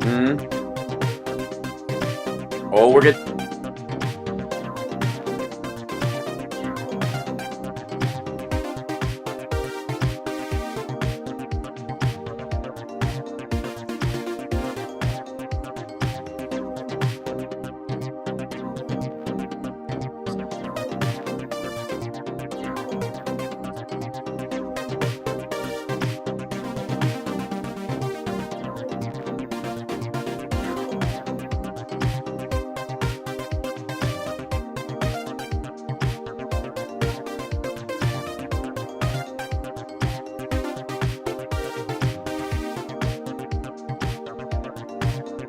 Mm. Oh, we're good.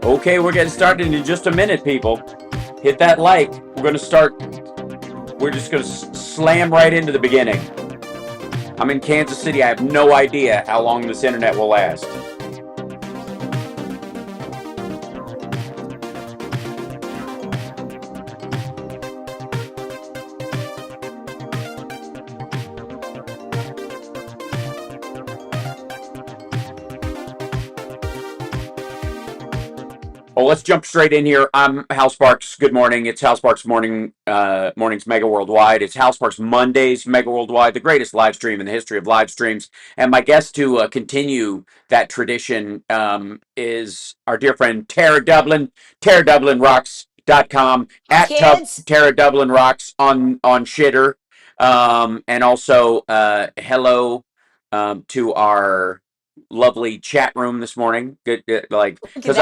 Okay, we're getting started in just a minute, people. Hit that like. We're going to start. We're just going to slam right into the beginning. I'm in Kansas City. I have no idea how long this internet will last. Well, let's jump straight in here. I'm Hal Sparks. Good morning. It's Hal Sparks mornings Mega Worldwide. It's Hal Sparks Mondays Mega Worldwide, the greatest live stream in the history of live streams. And my guest to continue that tradition is our dear friend Tara Dublin, TaraDublinRocks.com, at Tara Dublin Rocks on Shitter, and also hello to our lovely chat room this morning. Good, like because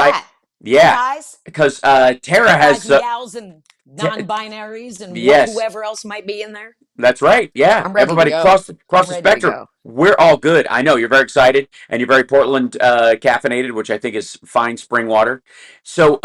yeah, because Tara has gals and non-binaries and yes, whoever else might be in there. That's right. Yeah, I'm ready everybody to go. across the spectrum. We're all good. I know you're very excited, and you're very Portland caffeinated, which I think is fine spring water. So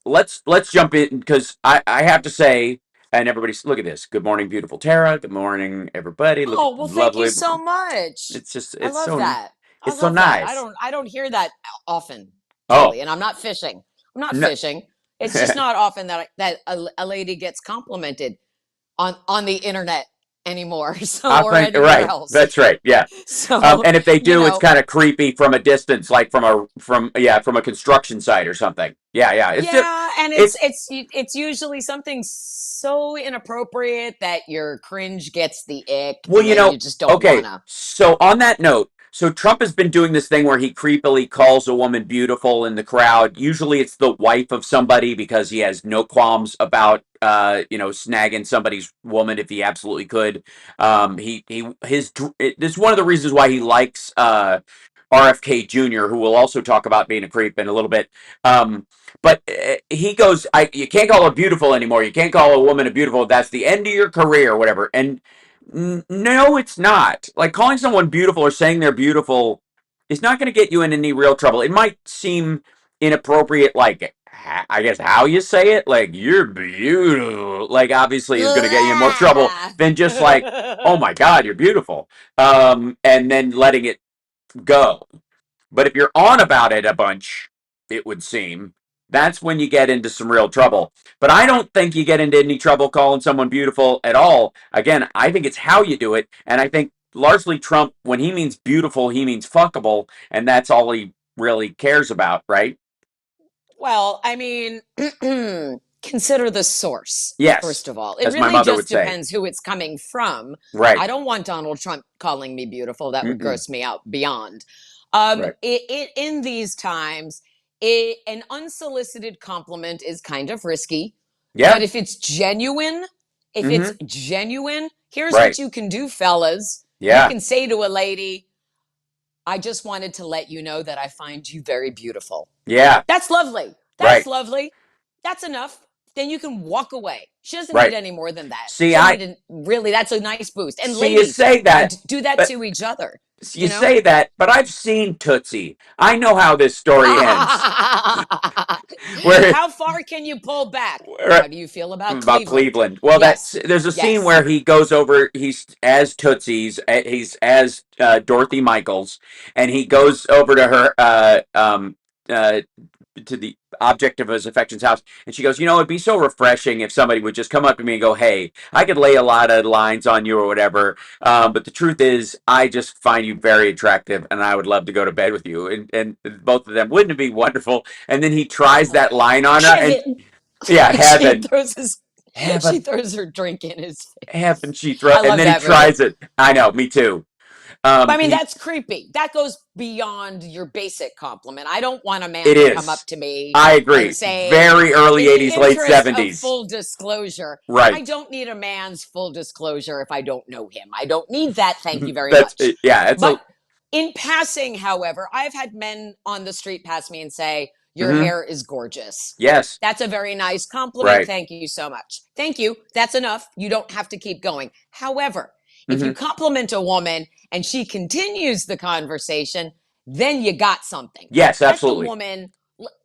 let's jump in because I have to say, and everybody look at this. Good morning, beautiful Tara. Good morning, everybody. Look, well, thank you so much. It's just I love that. It's so nice. I don't hear that often. Totally. And I'm not fishing. Fishing. It's just not often that a lady gets complimented on the internet anymore. So or anywhere else. That's right. Yeah. So and if they do, it's kind of creepy from a distance, like from a construction site or something. Yeah. And it's usually something so inappropriate that your cringe gets the ick. Well, you just don't wanna. So on that note. So Trump has been doing this thing where he creepily calls a woman beautiful in the crowd. Usually it's the wife of somebody because he has no qualms about, snagging somebody's woman if he absolutely could. This is one of the reasons why he likes RFK Jr., who we'll also talk about being a creep in a little bit. But he goes, you can't call her beautiful anymore. You can't call a woman a beautiful. That's the end of your career or whatever. And no, it's not. Like calling someone beautiful or saying they're beautiful is not going to get you in any real trouble. It might seem inappropriate, like I guess how you say it, like you're beautiful, like obviously is going to get you in more trouble than just like, oh my God, you're beautiful, and then letting it go. But if you're on about it a bunch, it would seem, that's when you get into some real trouble. But I don't think you get into any trouble calling someone beautiful at all. Again, I think it's how you do it. And I think largely Trump, when he means beautiful, he means fuckable. And that's all he really cares about, right? Well, I mean, consider the source. Yes. First of all, it really just depends who it's coming from. Right. I don't want Donald Trump calling me beautiful. That would gross me out beyond. Right. In these times, an unsolicited compliment is kind of risky. Yeah. But if it's genuine, here's what you can do, fellas. Yeah. You can say to a lady, I just wanted to let you know that I find you very beautiful. Yeah. That's lovely. That's lovely. That's enough. Then you can walk away. She doesn't need any more than that. See, really, that's a nice boost. And ladies, you say that, do that to each other. You say that, but I've seen Tootsie. I know how this story ends. How far can you pull back? How do you feel about Cleveland? Well, there's a scene where he goes over. He's as Tootsie's. He's as Dorothy Michaels, and he goes over to her to the object of his affection's house, and she goes, it'd be so refreshing if somebody would just come up to me and go, hey, I could lay a lot of lines on you or whatever, but the truth is, I just find you very attractive, and I would love to go to bed with you. And both of them, wouldn't it be wonderful? And then he tries that line on her, and Heaven. yeah, She heaven, throws his she heaven, throws her drink in his heaven. face. She throws, I and love then he that movie. tries it. I know, me too. But I mean, He that's creepy. That goes beyond your basic compliment. I don't want a It man to come up is. to me I and agree. say, Very early in the 80s, late interest of 70s. full disclosure, I Right. don't need a man's full disclosure if I don't know him. I don't need that. Thank you very That's much. yeah. It's a But in passing, however, I've had men on the street pass me and say, your mhm. hair is gorgeous. Yes. That's a very nice compliment. Right. Thank you so much. Thank you. That's enough. You don't have to keep going. However, if you Hmm. compliment a woman and she continues the conversation, then you got something. Yes, Let the absolutely. woman,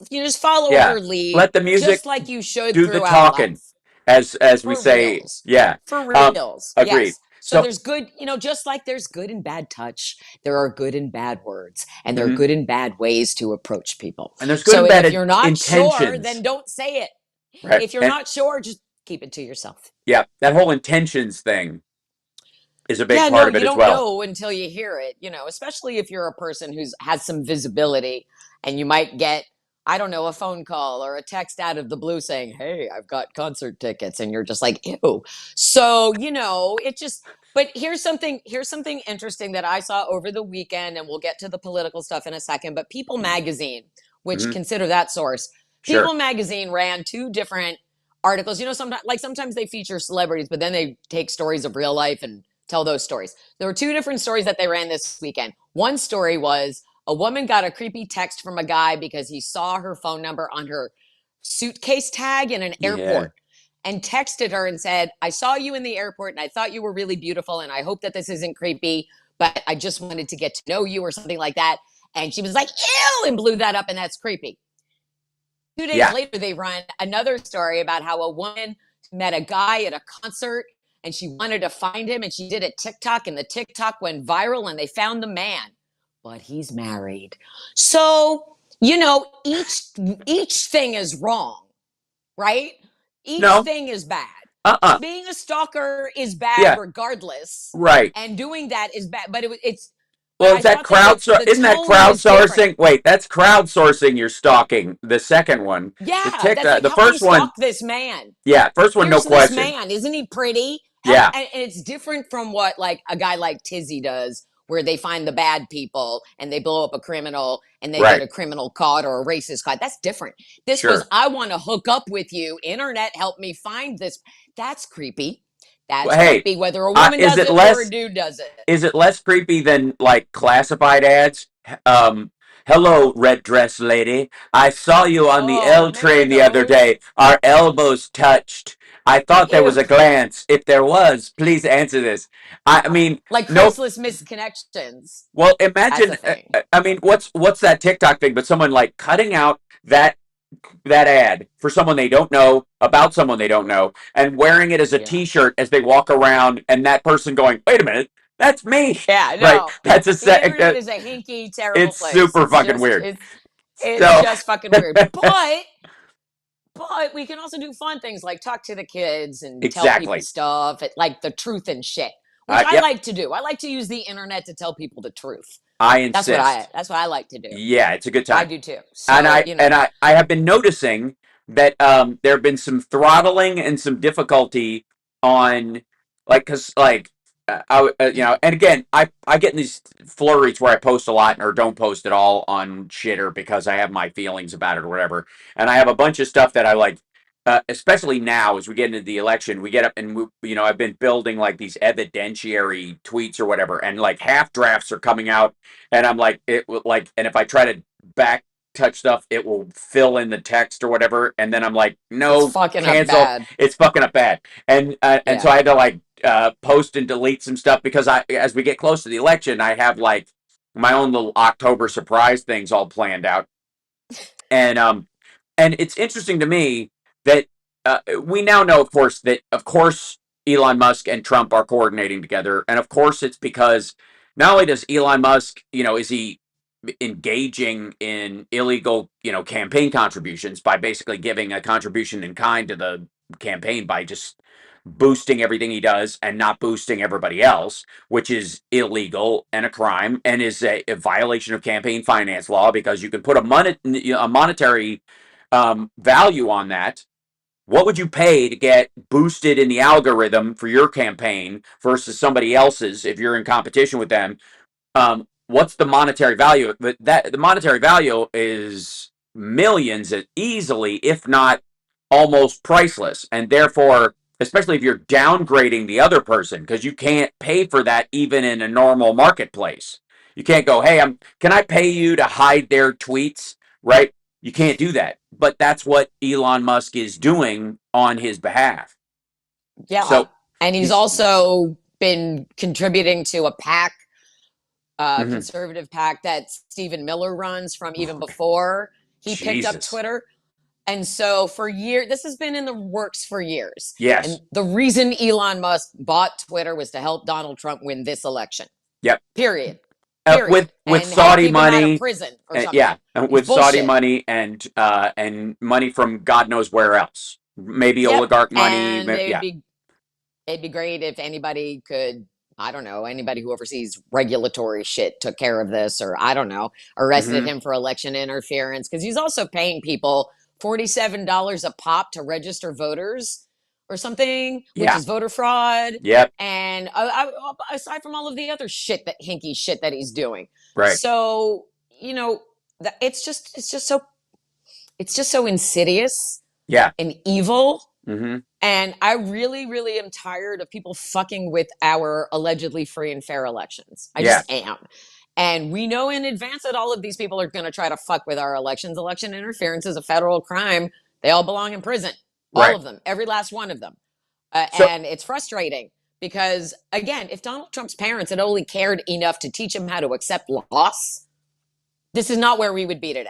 you just follow Yeah. her lead, Let the music just like you should do the throughout talking, life. as we For say. reals. Yeah. For Um. reals. Agreed. Yes. So So. there's good, just like there's good and bad touch, there are good and bad words, and there are Mhm. good and bad ways to approach people. And there's good So and if bad you're not sure, then intentions. don't say it. Right. If you're And not sure, just keep it to yourself. yeah, that whole intentions thing is a big Yeah, part no, of it you as don't well. know until you hear it, especially if you're a person who's has some visibility and you might get, I don't know, a phone call or a text out of the blue saying, hey, I've got concert tickets. And you're just like, ew. So, it just, but here's something interesting that I saw over the weekend, and we'll get to the political stuff in a second. But People Magazine, which Hmm. consider that source, People Sure. Magazine ran two different articles. Sometimes they feature celebrities, but then they take stories of real life and tell those stories. There were two different stories that they ran this weekend. One story was a woman got a creepy text from a guy because he saw her phone number on her suitcase tag in an Yeah. airport and texted her and said, I saw you in the airport and I thought you were really beautiful and I hope that this isn't creepy, but I just wanted to get to know you or something like that. And she was like, ew, and blew that up, and that's creepy. 2 days Yeah. later, they run another story about how a woman met a guy at a concert and she wanted to find him, and she did a TikTok, and the TikTok went viral and they found the man, but he's married. So, each thing is wrong, right? Each No. thing is bad. Uh-uh. Being a stalker is bad Yeah. regardless, Right. and doing that is bad, but it's but Well, I is that thought that the isn't that tone was different. crowdsourcing? Wait, that's crowdsourcing your stalking. The second one, the Yeah, that's TikTok, like, the help me first one, stalk this man. yeah, first one, no Here's this question. man. Isn't he pretty? Help. Yeah, And it's different from what like a guy like Tizzy does, where they find the bad people and they blow up a criminal and they get right, a criminal caught or a racist caught. That's different. This was, sure. I want to hook up with you. Internet, help me find this. That's creepy. That's Well, hey, creepy, whether a woman is does it it or a less dude does it. is it less creepy than like classified ads? Um, Hello, red dress lady. I saw you on the Oh, L remember train the other those? day. Our elbows touched. I thought there was Ew. a glance. If there was, please answer this. I mean, Like no. Craigslist misconnections. Well, That's a imagine. thing. I mean, what's that TikTok thing? But someone like cutting out that ad for someone they don't know about someone they don't know and wearing it as a Yeah. T-shirt as they walk around, and that person going, "Wait a minute, that's me." Yeah, Right? no. That's a The sec. internet is a hinky, terrible It's place. super fucking weird. It's So just fucking weird. But we can also do fun things like talk to the kids and tell people exactly. stuff, like the truth and shit, which I Yep. like to do. I like to use the internet to tell people the truth. I That's what I insist. that's what I like to do. Yeah, it's a good I time. do too. And So, I have been noticing that there have been some throttling and some difficulty on like because like and again I get in these flurries where I post a lot or don't post at all on shitter because I have my feelings about it or whatever, and I have a bunch of stuff that I like. Especially now, as we get into the election, we get up and I've been building like these evidentiary tweets or whatever, and like half drafts are coming out, and I'm like, and if I try to back touch stuff, it will fill in the text or whatever, and then I'm like, it's no, fucking up cancel. bad. It's fucking up bad, and so Yeah. I had to like post and delete some stuff because as we get close to the election, I have like my own little October surprise things all planned out, and it's interesting to me that we now know, of course, Elon Musk and Trump are coordinating together, and of course, it's because not only does Elon Musk, is he engaging in illegal, campaign contributions by basically giving a contribution in kind to the campaign by just boosting everything he does and not boosting everybody else, which is illegal and a crime and is a violation of campaign finance law, because you can put a monetary value on that. What would you pay to get boosted in the algorithm for your campaign versus somebody else's if you're in competition with them? What's the monetary value? But the monetary value is millions easily, if not almost priceless. And therefore, especially if you're downgrading the other person, because you can't pay for that even in a normal marketplace. You can't go, hey, can I pay you to hide their tweets? Right? You can't do that. But that's what Elon Musk is doing on his behalf. Yeah. So and he's also been contributing to a PAC, conservative PAC that Stephen Miller runs from even before he picked up Twitter. And so for years, this has been in the works for years. Yes. And the reason Elon Musk bought Twitter was to help Donald Trump win this election. Yep. Period. With Saudi money, out of prison or something. Yeah, with Saudi money and money from God knows where else, maybe oligarch money. And it'd be great if anybody could, I don't know, anybody who oversees regulatory shit took care of this, or I don't know, arrested him for election interference, because he's also paying people $47 a pop to register voters or something, which is voter fraud. Yep. And aside from all of the other shit, that hinky shit that he's doing. Right. So, it's just so insidious. Yeah. And evil. And I really, really am tired of people fucking with our allegedly free and fair elections. I just am. And we know in advance that all of these people are going to try to fuck with our elections. Election interference is a federal crime. They all belong in prison. All of them. Every last one of them. And it's frustrating because, again, if Donald Trump's parents had only cared enough to teach him how to accept loss, this is not where we would be today.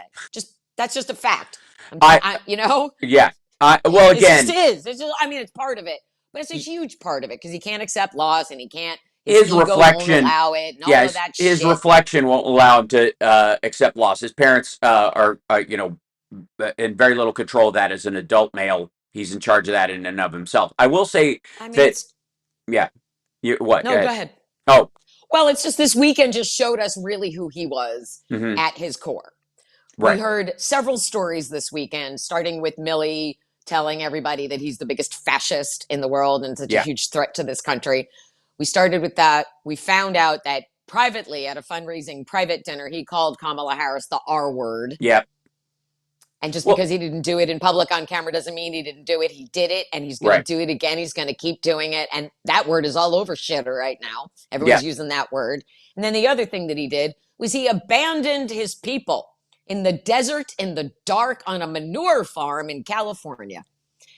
That's just a fact. Yeah. Well, again, it just is. It's just, it's part of it, but it's a huge part of it because he can't accept loss and he can't. His reflection won't allow it. And all of that his shit. reflection won't allow him to accept loss. His parents are in very little control of that. As an adult male, he's in charge of that in and of himself. I will say that. Yeah. What? No, go ahead. Oh. Well, it's just this weekend just showed us really who he was at his core. Right. We heard several stories this weekend, starting with Millie telling everybody that he's the biggest fascist in the world and such a huge threat to this country. We started with that. We found out that privately at a fundraising private dinner, he called Kamala Harris the R word. Yep. And just because he didn't do it in public on camera doesn't mean he didn't do it. He did it, and he's going to do it again. He's going to keep doing it. And that word is all over shitter right now. Everyone's using that word. And then the other thing that he did was he abandoned his people in the desert, in the dark, on a manure farm in California.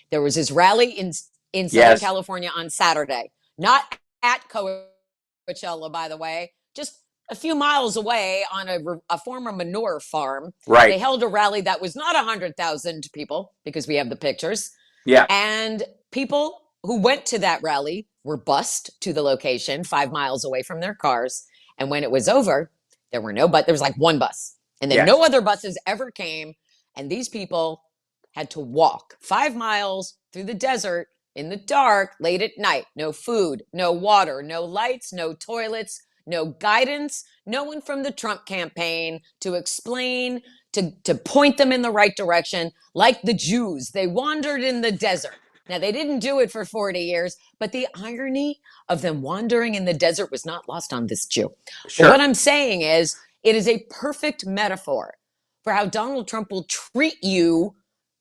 There was his rally in Southern California on Saturday. Not at Coachella, by the way, just a few miles away on a former manure farm. Right. They held a rally that was not 100,000 people, because we have the pictures. Yeah. And people who went to that rally were bused to the location 5 miles away from their cars. And when it was over, there was like one bus. And then no other buses ever came. And these people had to walk 5 miles through the desert in the dark, late at night. No food, no water, no lights, no toilets, no guidance, no one from the Trump campaign to explain, to point them in the right direction. Like the Jews, they wandered in the desert. Now, they didn't do it for 40 years, but the irony of them wandering in the desert was not lost on this Jew. Sure. But what I'm saying is, it is a perfect metaphor for how Donald Trump will treat you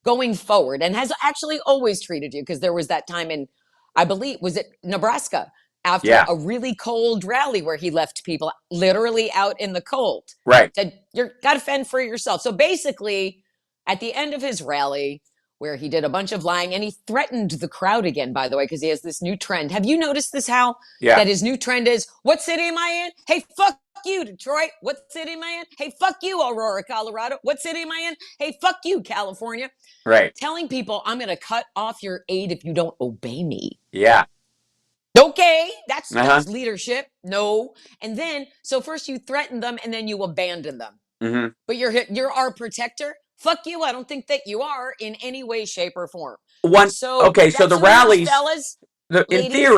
going forward, and has actually always treated you, because there was that time in, I believe, was it Nebraska, after a really cold rally where he left people literally out in the cold. Right. Said, you got to fend for yourself. So basically, at the end of his rally, where he did a bunch of lying, and he threatened the crowd again, by the way, because he has this new trend. Have you noticed this, Hal? Yeah. That his new trend is, what city am I in? Hey, fuck you, Detroit. What city am I in? Hey, fuck you, Aurora, Colorado. What city am I in? Hey, fuck you, California. Right. Telling people, I'm going to cut off your aid if you don't obey me. Yeah. Okay, that's leadership. No. And then, so first you threaten them and then you abandon them. hmm but you're our protector. Fuck you. I don't think that you are in any way, shape, or form. One So okay, so that's the the news, rallies, fellas, in ladies.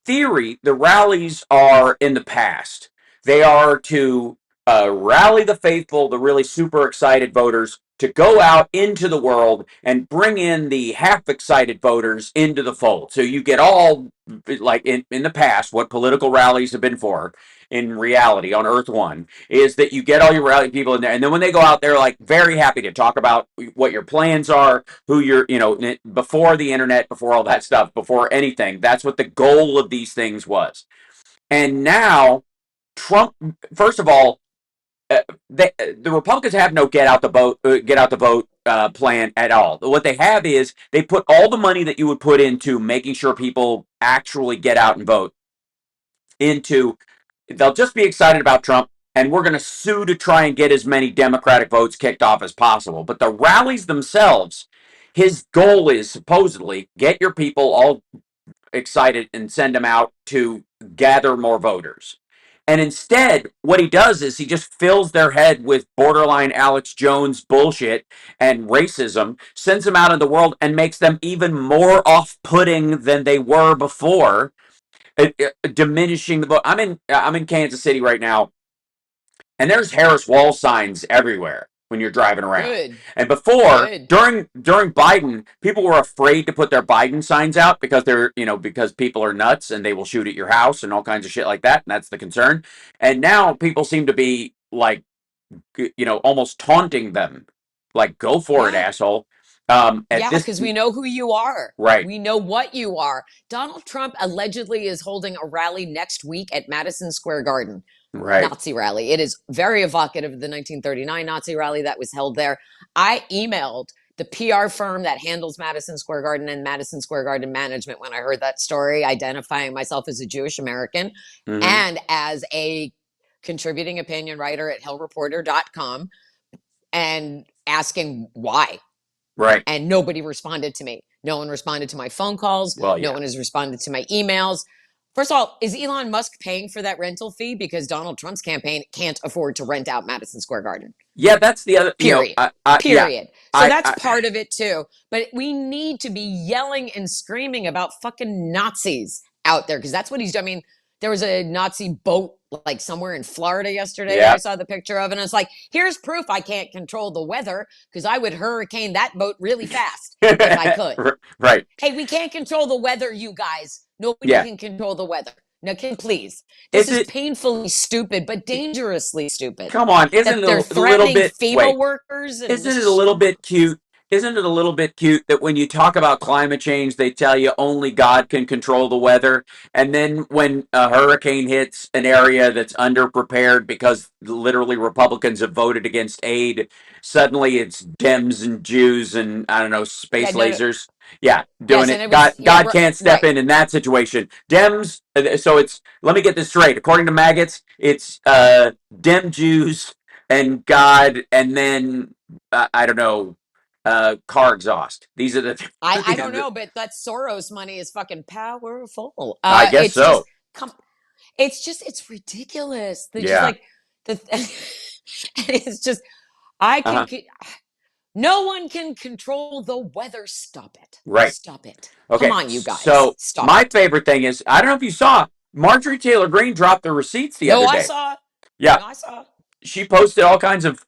theory, the rallies are in the past. They are to rally the faithful, the really super excited voters, to go out into the world and bring in the half excited voters into the fold. So you get all, like in the past, what political rallies have been for. In reality, on Earth One, is that you get all your rally people in there, and then when they go out, they're like very happy to talk about what your plans are, who you're, before the internet, before all that stuff, before anything. That's what the goal of these things was. And now, Trump, first of all, the Republicans have no get out the vote plan at all. What they have is they put all the money that you would put into making sure people actually get out and vote into. They'll just be excited about Trump, and we're going to sue to try and get as many Democratic votes kicked off as possible. But the rallies themselves, his goal is supposedly get your people all excited and send them out to gather more voters. And instead, what he does is he just fills their head with borderline Alex Jones bullshit and racism, sends them out in the world, and makes them even more off putting than they were before, diminishing the vote. I'm in Kansas City right now, and there's Harris Wall signs everywhere when you're driving around. Good. And before, Good. during Biden, people were afraid to put their Biden signs out because because people are nuts and they will shoot at your house and all kinds of shit like that, and that's the concern. And now people seem to be like, almost taunting them, like, go for it, Yeah. asshole. At Yeah, this, because we know who you are. right, We know what you are. Donald Trump allegedly is holding a rally next week at Madison Square Garden. right, Nazi rally. It is very evocative of the 1939 Nazi rally that was held there. I emailed the PR firm that handles Madison Square Garden and Madison Square Garden management when I heard that story, identifying myself as a Jewish American mm-hmm, and as a contributing opinion writer at hillreporter.com and asking why. right. And nobody responded to me. No one responded to my phone calls. Well, No yeah. one has responded to my emails. First of all, is Elon Musk paying for that rental fee? Because Donald Trump's campaign can't afford to rent out Madison Square Garden. Yeah, that's the other, Period. yeah, Period. So that's I, part of it too. But we need to be yelling and screaming about fucking Nazis out there because that's what he's doing. I mean, there was a Nazi boat like somewhere in Florida yesterday that yeah. I saw the picture of, and it's like, here's proof I can't control the weather because I would hurricane that boat really fast if I could. Right. Hey, we can't control the weather, you guys. Nobody Yeah. can control the weather. Now, please. This Is is it? painfully stupid, but dangerously stupid. Come on, isn't That it they're a little threatening bit? FEMA Wait, workers and isn't it a just little bit cute? Isn't it a little bit cute that when you talk about climate change, they tell you only God can control the weather, and then when a hurricane hits an area that's underprepared because literally Republicans have voted against aid, suddenly it's Dems and Jews and I don't know, yeah, space no, no. lasers. Yeah, doing Yes, and it. it God, was yeah, God can't step right. in that situation. Dems. So it's, let me get this straight. According to maggots, it's Dem Jews and God, and then I don't know, car exhaust. These are I don't know, but that Soros money is fucking powerful. I guess It's just so. come. It's ridiculous. They're just Yeah. like the. It's just I Uh can. huh. No one can control the weather. Stop it. Right. Stop it. Come Okay. on, you guys. So Stop my it. favorite thing is, I don't know if you saw, Marjorie Taylor Greene dropped the receipts the No, other I day. saw. Yeah. No, I saw. She posted all kinds of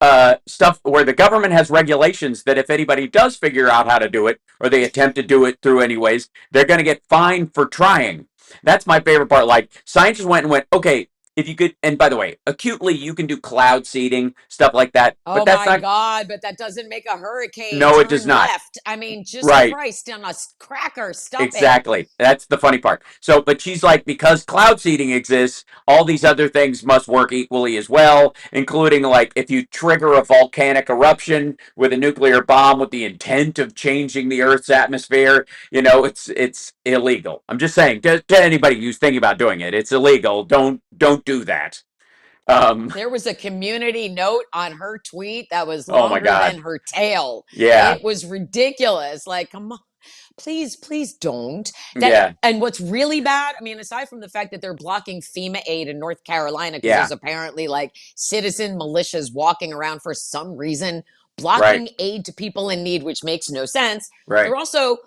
stuff where the government has regulations that if anybody does figure out how to do it, or they attempt to do it through anyways, they're going to get fined for trying. That's my favorite part. Like, scientists went and went, okay, if you could, and by the way, acutely, you can do cloud seeding, stuff like that, but Oh that's my not, God, but that doesn't make a hurricane no, it does turn not. left. I mean, just Right. Christ on a cracker. Stop it. Exactly. That's the funny part. So, but she's like, because cloud seeding exists, all these other things must work equally as well, including like if you trigger a volcanic eruption with a nuclear bomb with the intent of changing the Earth's atmosphere, it's illegal. I'm just saying to anybody who's thinking about doing it, it's illegal. Don't do that. There was a community note on her tweet that was Oh my longer God. than her tail. Yeah. It was ridiculous. Like, come on. please don't. Yeah. And what's really bad, I mean, aside from the fact that they're blocking FEMA aid in North Carolina because Yeah. there's apparently like citizen militias walking around for some reason Right. blocking aid to people in need, which makes no sense. Right. They're also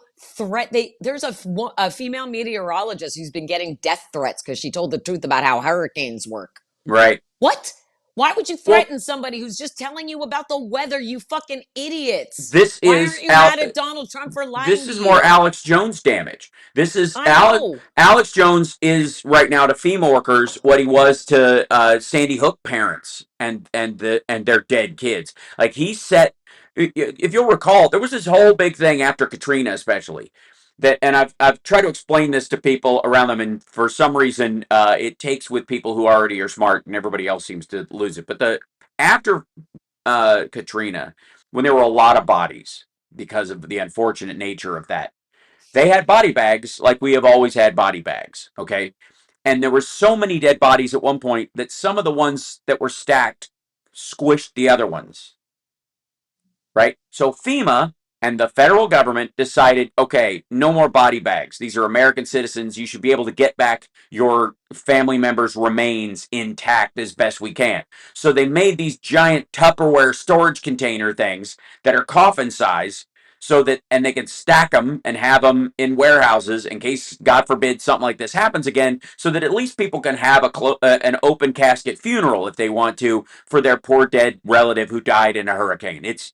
there's a female meteorologist who's been getting death threats because she told the truth about how hurricanes work. Right. What? Why would you Well, threaten somebody who's just telling you about the weather, you fucking idiots? this Why is aren't you mad at Donald Trump for this lying to is more you? Alex Jones damage. This is I know. Alex Jones is right now to FEMA workers what he was to Sandy Hook parents and their dead kids. Like he set, if you'll recall, there was this whole big thing after Katrina, especially that, and I've tried to explain this to people around them, and for some reason, it takes with people who already are smart, and everybody else seems to lose it. But the after Katrina, when there were a lot of bodies because of the unfortunate nature of that. They had body bags like we have always had body bags, okay? And there were so many dead bodies at one point that some of the ones that were stacked squished the other ones, right? So FEMA and the federal government decided, okay, no more body bags. These are American citizens. You should be able to get back your family members' remains intact as best we can. So they made these giant Tupperware storage container things that are coffin size so that, and they can stack them and have them in warehouses in case, God forbid, something like this happens again, so that at least people can have an open casket funeral if they want to for their poor dead relative who died in a hurricane. It's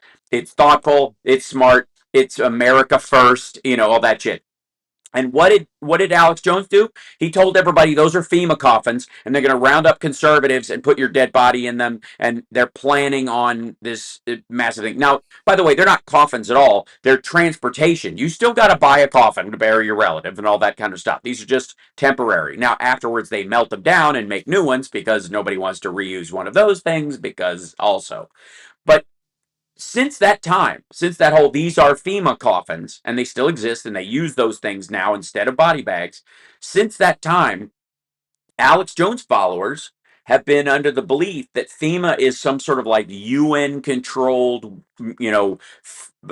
thoughtful, it's smart, it's America first, all that shit. And what did Alex Jones do? He told everybody those are FEMA coffins, and they're going to round up conservatives and put your dead body in them, and they're planning on this massive thing. Now, by the way, they're not coffins at all. They're transportation. You still got to buy a coffin to bury your relative and all that kind of stuff. These are just temporary. Now, afterwards, they melt them down and make new ones because nobody wants to reuse one of those things because also. But since that time, since that whole these are FEMA coffins, and they still exist, and they use those things now instead of body bags, since that time, Alex Jones followers have been under the belief that FEMA is some sort of like UN controlled,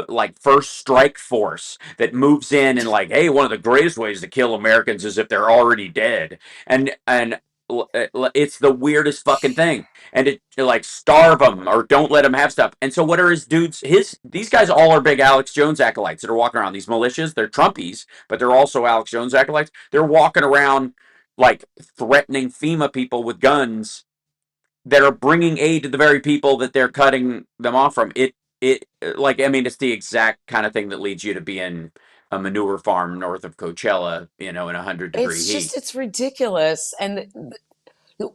like first strike force that moves in and like, hey, one of the greatest ways to kill Americans is if they're already dead. And it's the weirdest fucking thing. And to like starve them or don't let them have stuff. And so what are his dudes? These guys all are big Alex Jones acolytes that are walking around. These militias, they're Trumpies, but they're also Alex Jones acolytes. They're walking around like threatening FEMA people with guns that are bringing aid to the very people that they're cutting them off from. It's the exact kind of thing that leads you to be in a manure farm north of Coachella, in 100-degree heat. It's ridiculous. And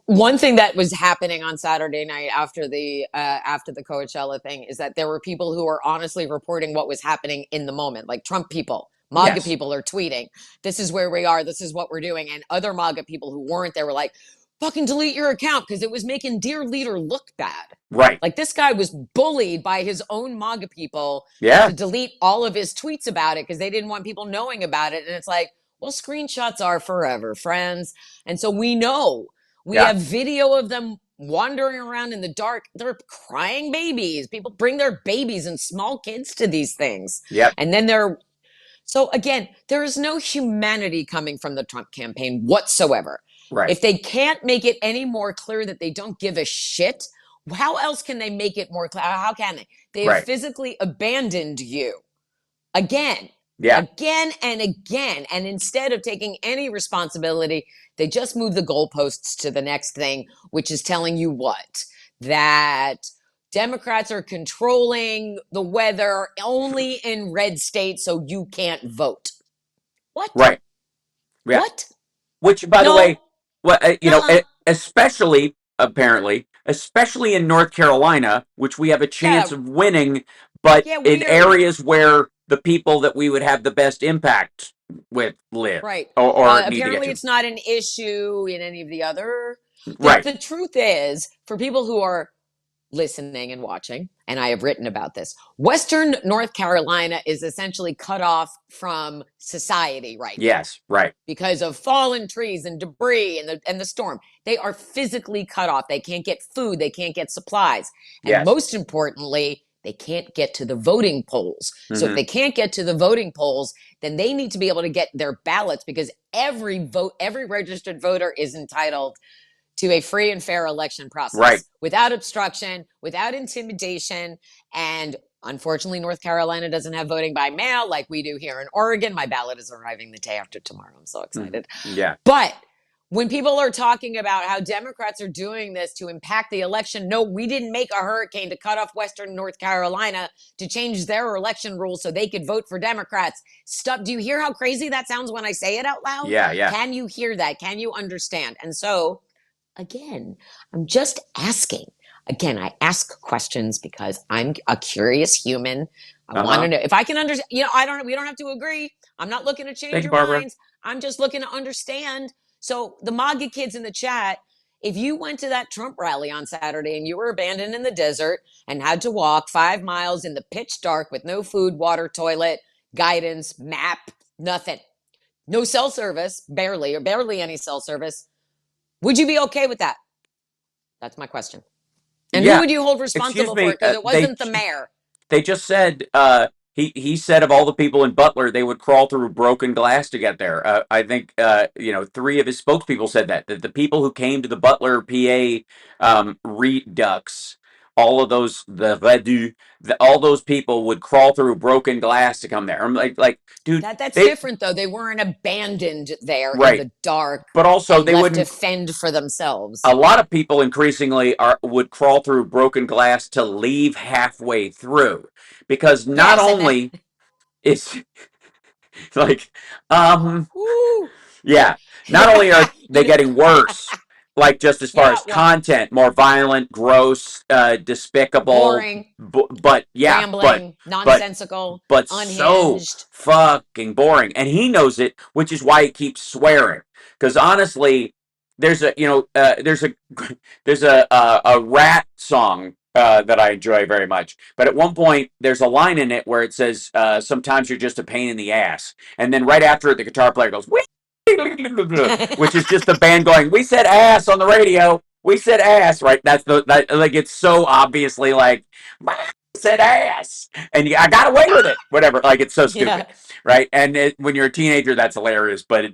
one thing that was happening on Saturday night after the Coachella thing is that there were people who were honestly reporting what was happening in the moment, like Trump people. MAGA people are tweeting, this is where we are, this is what we're doing. And other MAGA people who weren't there were like, fucking delete your account because it was making dear leader look bad. Right. Like this guy was bullied by his own MAGA people to delete all of his tweets about it because they didn't want people knowing about it. And it's like, well, screenshots are forever, friends. And so we know. We have video of them wandering around in the dark. They're crying babies. People bring their babies and small kids to these things. And then so again, there is no humanity coming from the Trump campaign whatsoever. Right. If they can't make it any more clear that they don't give a shit, how else can they make it more clear? How can they? They have physically abandoned you again. Again and again. And instead of taking any responsibility, they just move the goalposts to the next thing, which is telling you what? That Democrats are controlling the weather only in red states so you can't vote. What? Right. Yeah. What? Which, by the way, especially, apparently, especially in North Carolina, which we have a chance of winning, but in areas where the people that we would have the best impact with live. Right. Or apparently it's not an issue in any of the other. Right. The truth is, for people who are listening and watching, and I have written about this, Western North Carolina is essentially cut off from society right now. Yes, right. Because of fallen trees and debris and the storm. They are physically cut off. They can't get food. They can't get supplies. And most importantly, they can't get to the voting polls. So if they can't get to the voting polls, then they need to be able to get their ballots, because every registered voter is entitled to a free and fair election process, Right. without obstruction, without intimidation. And unfortunately, North Carolina doesn't have voting by mail like we do here in Oregon. My ballot is arriving the day after tomorrow. I'm so excited. Yeah. But when people are talking about how Democrats are doing this to impact the election, no, we didn't make a hurricane to cut off Western North Carolina to change their election rules so they could vote for Democrats. Stop. Do you hear how crazy that sounds when I say it out loud? Yeah, yeah. Can you hear that? Can you understand? And so, again, I'm just asking. Again, I ask questions because I'm a curious human. I want to know if I can understand. You know, we don't have to agree. I'm not looking to change your minds. I'm just looking to understand. So the MAGA kids in the chat, if you went to that Trump rally on Saturday and you were abandoned in the desert and had to walk 5 miles in the pitch dark with no food, water, toilet, guidance, map, nothing, no cell service, barely any cell service, would you be okay with that? That's my question. And who would you hold responsible for it? Because it wasn't the mayor. They just said he said of all the people in Butler, they would crawl through broken glass to get there. I think 3 of his spokespeople said that the people who came to the Butler, PA redux, all of those all those people would crawl through broken glass to come there. I'm like, dude, that's different though. They weren't abandoned there in the dark, but also they wouldn't defend for themselves. A lot of people increasingly would crawl through broken glass to leave halfway through, because not only is like not only are they getting worse, like just as far as content, more violent, gross, despicable, boring, rambling, nonsensical, but unhinged. So fucking boring, and he knows it, which is why he keeps swearing. Because honestly, there's a rat song that I enjoy very much, but at one point there's a line in it where it says, "Sometimes you're just a pain in the ass," and then right after it, the guitar player goes, "Wee!" which is just the band going, "We said ass on the radio. We said ass." Right? That's like, it's so obviously like, said ass, and I got away with it. Whatever. Like, it's so stupid, right? And when you're a teenager, that's hilarious. But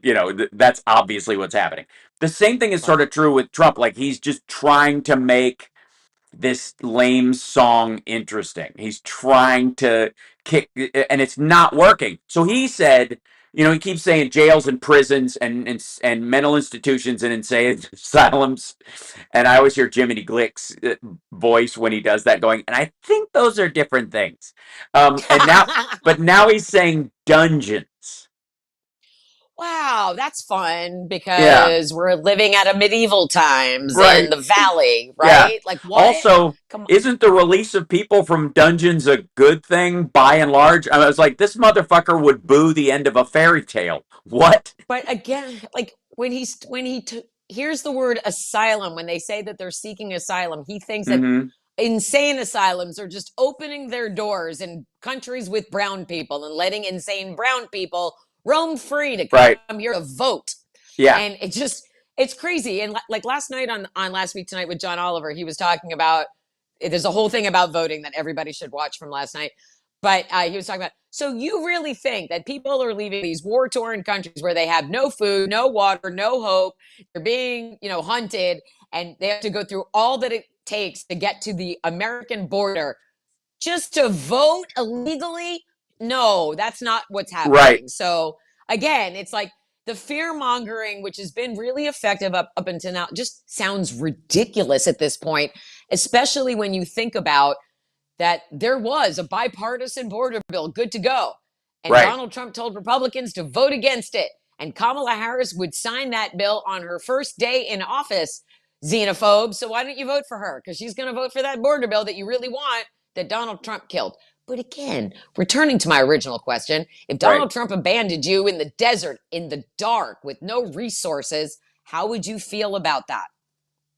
that's obviously what's happening. The same thing is sort of true with Trump. Like, he's just trying to make this lame song interesting. He's trying to kick, and it's not working. So he said, he keeps saying jails and prisons and mental institutions and insane asylums. And I always hear Jiminy Glick's voice when he does that going, and I think those are different things. But now he's saying dungeons. Wow, that's fun, because we're living at a medieval times in the valley, right? Like, what? Also, isn't the release of people from dungeons a good thing by and large? I was like, this motherfucker would boo the end of a fairy tale. What? But again, like, when here's the word asylum, when they say that they're seeking asylum, he thinks that insane asylums are just opening their doors in countries with brown people and letting insane brown people roam free to come here to vote. Yeah. And it's crazy. And like last night on Last Week Tonight with John Oliver, he was talking about, there's a whole thing about voting that everybody should watch from last night. But he was talking about, so you really think that people are leaving these war-torn countries where they have no food, no water, no hope, they're being, hunted, and they have to go through all that it takes to get to the American border just to vote illegally? No, that's not what's happening. Right. So again, it's like the fear mongering, which has been really effective up until now, just sounds ridiculous at this point, especially when you think about that there was a bipartisan border bill good to go. And Donald Trump told Republicans to vote against it. And Kamala Harris would sign that bill on her first day in office, xenophobe. So why don't you vote for her? Because she's going to vote for that border bill that you really want, that Donald Trump killed. But again, returning to my original question, if Donald Trump abandoned you in the desert, in the dark, with no resources, how would you feel about that?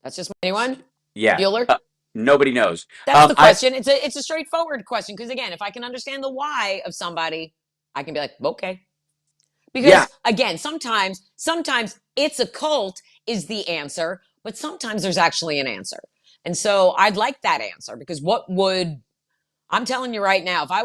That's just anyone? Yeah. Bueller? Nobody knows. That's the question. It's a straightforward question, because again, if I can understand the why of somebody, I can be like, okay. Because again, sometimes it's a cult is the answer, but sometimes there's actually an answer. And so I'd like that answer, because I'm telling you right now, if I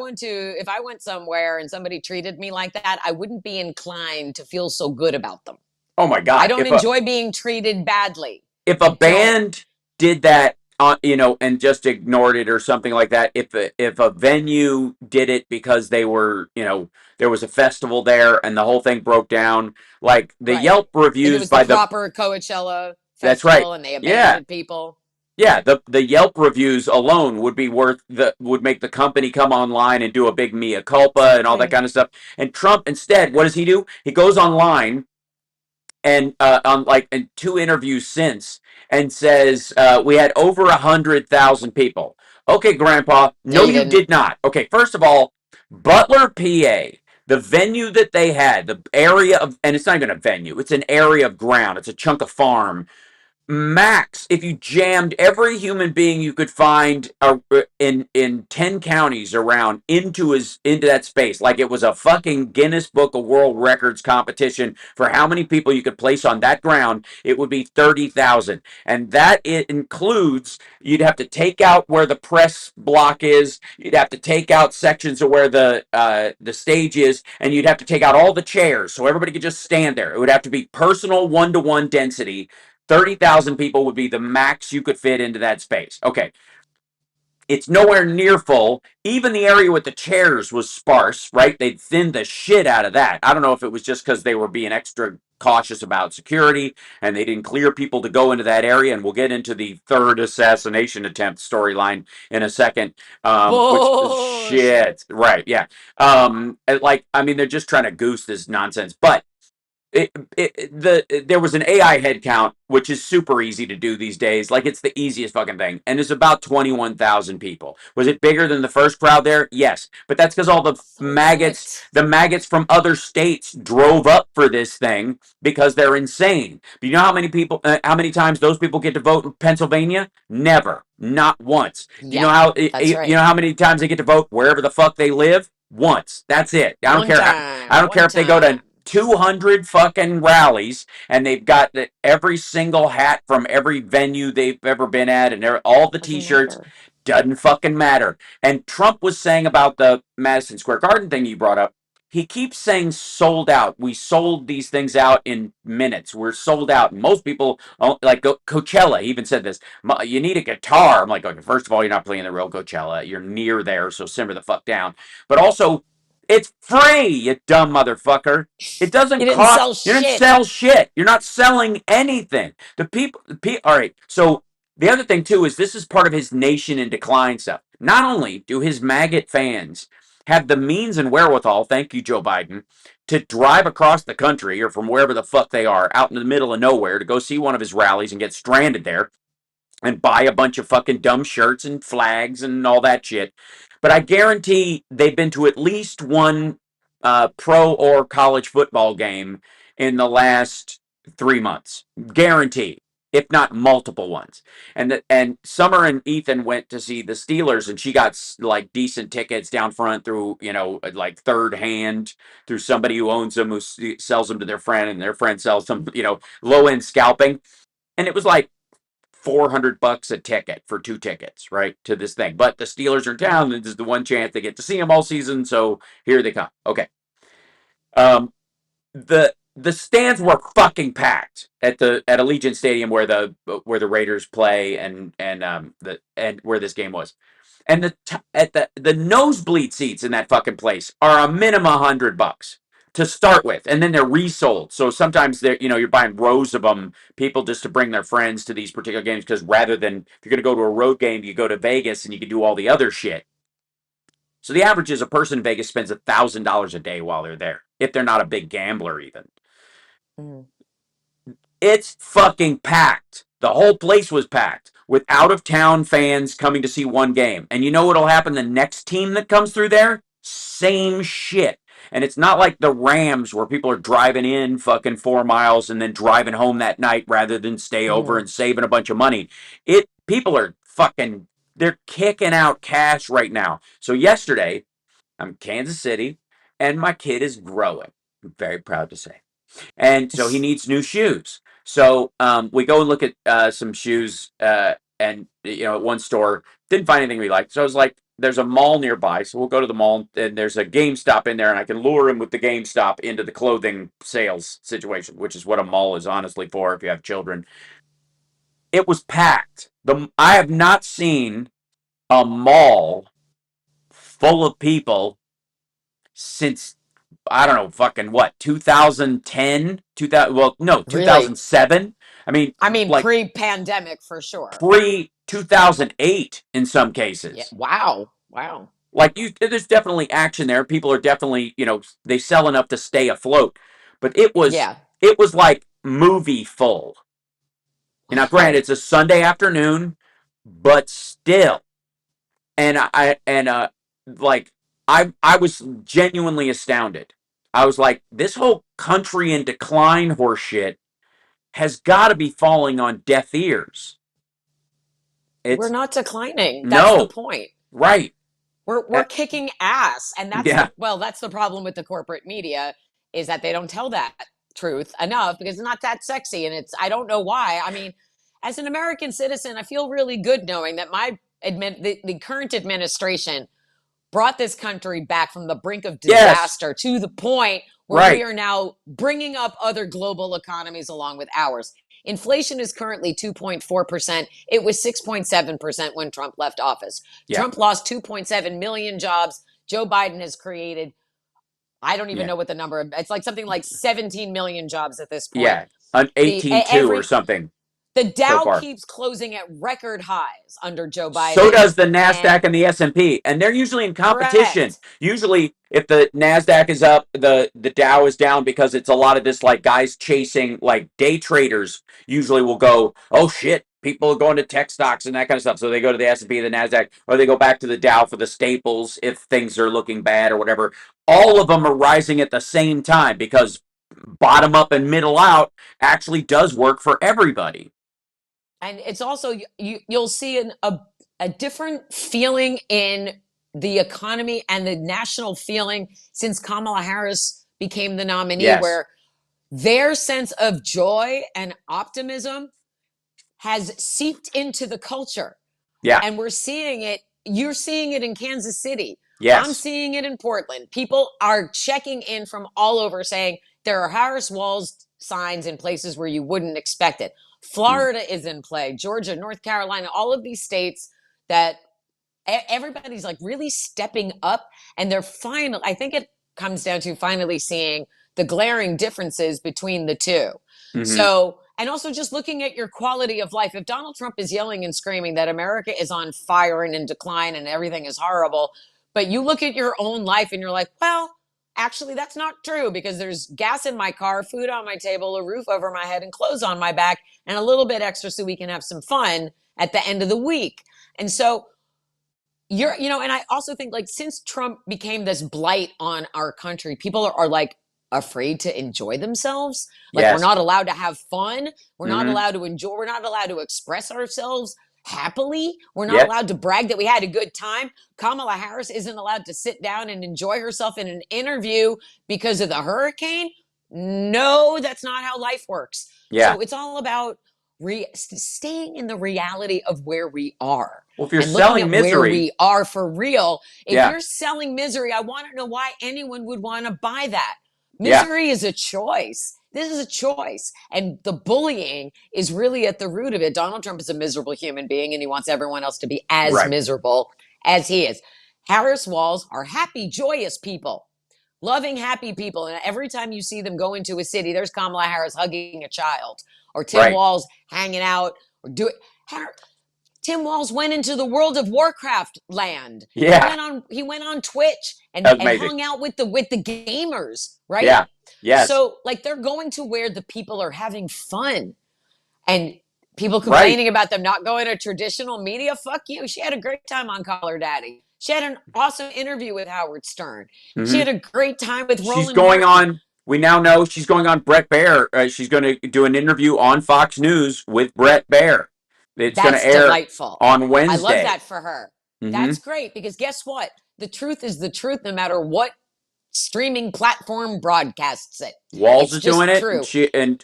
went somewhere and somebody treated me like that, I wouldn't be inclined to feel so good about them. Oh my I God. don't enjoy being treated badly. If I a don't. band did that, and just ignored it or something like that, if a venue did it because they were, there was a festival there and the whole thing broke down, like the Right. Yelp If it reviews was the by the proper Coachella that's right. festival and they Yeah. abandoned people. Yeah, the Yelp reviews alone would make the company come online and do a big mea culpa and all that Exactly. kind of stuff. And Trump instead, what does he do? He goes online and on like in 2 interviews since and says we had over 100,000 people. Okay, Grandpa, No, no, you you didn't. did not. Okay, first of all, Butler, PA, the venue that they had, the area of, and it's not even a venue, it's an area of ground, it's a chunk of farm max, if you jammed every human being you could find in 10 counties around into that space, like it was a fucking Guinness Book of World Records competition for how many people you could place on that ground, it would be 30,000. And that it includes, you'd have to take out where the press block is, you'd have to take out sections of where the stage is, and you'd have to take out all the chairs so everybody could just stand there. It would have to be personal one-to-one density. 30,000 people would be the max you could fit into that space. Okay. It's nowhere near full. Even the area with the chairs was sparse, right? They'd thinned the shit out of that. I don't know if it was just because they were being extra cautious about security and they didn't clear people to go into that area. And we'll get into the third assassination attempt storyline in a second. Which Bullshit. shit. Right. Yeah. I mean, they're just trying to goose this nonsense. But there was an AI head count, which is super easy to do these days. Like it's the easiest fucking thing, and it's about 21,000 people. Was it bigger than the first crowd there? Yes, but that's because all So what? the maggots from other states drove up for this thing because they're insane. But you know how many times those people get to vote in Pennsylvania? Never, not once. You know Yeah, how that's you right. know how many times they get to vote wherever the fuck they live? Once. That's it. One I time. don't care One if they go to time. 200 fucking rallies and they've got every single hat from every venue they've ever been at and all the Doesn't t-shirts. matter. Doesn't fucking matter. And Trump was saying about the Madison Square Garden thing you brought up, he keeps saying sold out. We sold these things out in minutes. We're sold out. And most people, like Coachella, he even said this. You need a guitar. I'm like, okay, first of all, you're not playing the real Coachella. You're near there, so simmer the fuck down. But also, it's free, you dumb motherfucker. It You doesn't didn't cost. sell You didn't shit. sell shit. You're not selling anything. All right. So the other thing too is this is part of his nation in decline stuff. Not only do his maggot fans have the means and wherewithal, thank you, Joe Biden, to drive across the country or from wherever the fuck they are out in the middle of nowhere to go see one of his rallies and get stranded there and buy a bunch of fucking dumb shirts and flags and all that shit. But I guarantee they've been to at least one pro or college football game in the last 3 months. Guarantee, if not multiple ones. And Summer and Ethan went to see the Steelers, and she got like decent tickets down front through like third hand through somebody who owns them, who sells them to their friend, and their friend sells them low end scalping. And it was like $400 a ticket for 2 tickets, right, to this thing. But the Steelers are in town, and this is the one chance they get to see them all season, so here they come. Okay. Um, the stands were fucking packed at Allegiant Stadium where the Raiders play and where this game was. And the nosebleed seats in that fucking place are a minimum $100 to start with, and then they're resold. So sometimes you're buying rows of them, people just to bring their friends to these particular games, because rather than if you're going to go to a road game, you go to Vegas and you can do all the other shit. So the average is a person in Vegas spends $1,000 a day while they're there, if they're not a big gambler even. Mm. It's fucking packed. The whole place was packed with out of town fans coming to see one game. And you know what'll happen the next team that comes through there? Same shit. And it's not like the Rams where people are driving in fucking 4 miles and then driving home that night rather than stay over Mm. and saving a bunch of money. People are fucking, they're kicking out cash right now. So yesterday, I'm in Kansas City and my kid is growing. I'm very proud to say. And so he needs new shoes. So we go and look at some shoes, and at one store, didn't find anything we liked. So I was like, there's a mall nearby, so we'll go to the mall, and there's a GameStop in there, and I can lure him with the GameStop into the clothing sales situation, which is what a mall is honestly for if you have children. It was packed. I have not seen a mall full of people since, I don't know, fucking what, 2010, 2000, well, no, Really? 2007. I mean, Like pre-pandemic for sure. pre 2008 in some Yeah. cases. Wow. Wow. Like there's definitely action there. People are definitely, they sell enough to stay afloat. But Yeah. it was like movie full. Now, granted, Wow. it's a Sunday afternoon, but still. And like I was genuinely astounded. I was like, this whole country in decline horseshit has got to be falling on deaf ears. We're It's not declining. That's the no, point. right. We're kicking ass, and that's Yeah. that's the problem with the corporate media is that they don't tell that truth enough because it's not that sexy, and I don't know why. I mean, as an American citizen, I feel really good knowing that the current administration brought this country back from the brink of Yes. disaster to the point where we Right. are now bringing up other global economies along with ours. Inflation is currently 2.4%. It was 6.7% when Trump left office. Yeah. Trump lost 2.7 million jobs. Joe Biden has created, I don't even Yeah. know what the number, it's like something like 17 million jobs at this point. Yeah. An 18.2 or something. The So Dow far. keeps closing at record highs under Joe Biden. So does the NASDAQ and the S&P. And they're usually in competition. Correct. Usually, if the NASDAQ is up, the Dow is down because it's a lot of this, like, guys chasing, like, day traders usually will go, oh, shit, people are going to tech stocks and that kind of stuff. So they go to the S&P, the NASDAQ, or they go back to the Dow for the staples if things are looking bad or whatever. All of them are rising at the same time because bottom up and middle out actually does work for everybody. And it's also you'll see a different feeling in the economy and the national feeling since Kamala Harris became the nominee, Yes. where their sense of joy and optimism has seeped into the culture. Yeah. And we're seeing it. You're seeing it in Kansas City. Yes. I'm seeing it in Portland. People are checking in from all over saying there are Harris Walls signs in places where you wouldn't expect it. Florida is in play, Georgia, North Carolina, all of these states that everybody's like really stepping up, and they're finally, I think it comes down to finally seeing the glaring differences between the two. Mm-hmm. So, and also just looking at your quality of life. If Donald Trump is yelling and screaming that America is on fire and in decline and everything is horrible, but you look at your own life and you're like, well, actually, that's not true because there's gas in my car, food on my table, a roof over my head, and clothes on my back, and a little bit extra so we can have some fun at the end of the week. And so and I also think like since Trump became this blight on our country, people are like afraid to enjoy themselves. Like yes. We're not allowed to have fun. We're not allowed to enjoy. We're not allowed to express ourselves happily. We're not allowed to brag that we had a good time. Kamala Harris isn't allowed to sit down and enjoy herself in an interview because of the hurricane. No, that's not how life works. Yeah. So it's all about staying in the reality of where we are. Well, if you're and selling looking at misery, where we are for real. If yeah. you're selling misery, I want to know why anyone would want to buy that. Misery is a choice. This is a choice. And the bullying is really at the root of it. Donald Trump is a miserable human being, and he wants everyone else to be as miserable as he is. Harris Walls are happy, joyous people. Loving, happy people. And every time you see them go into a city, there's Kamala Harris hugging a child, or Tim Walz hanging out, or Tim Walz went into the World of Warcraft land. Yeah. He went on Twitch and hung out with the gamers, right? Yeah. Yes. So like they're going to where the people are having fun. And people complaining about them not going to traditional media, fuck you. She had a great time on Call Her Daddy. She had an awesome interview with Howard Stern. She had a great time with Roland She's going Martin. on, we now know she's going on Brett Baier. She's going to do an interview on Fox News with Brett Baier. It's going to air delightful. On Wednesday. I love that for her. That's great because guess what? The truth is the truth no matter what streaming platform broadcasts it. Walz is doing it, and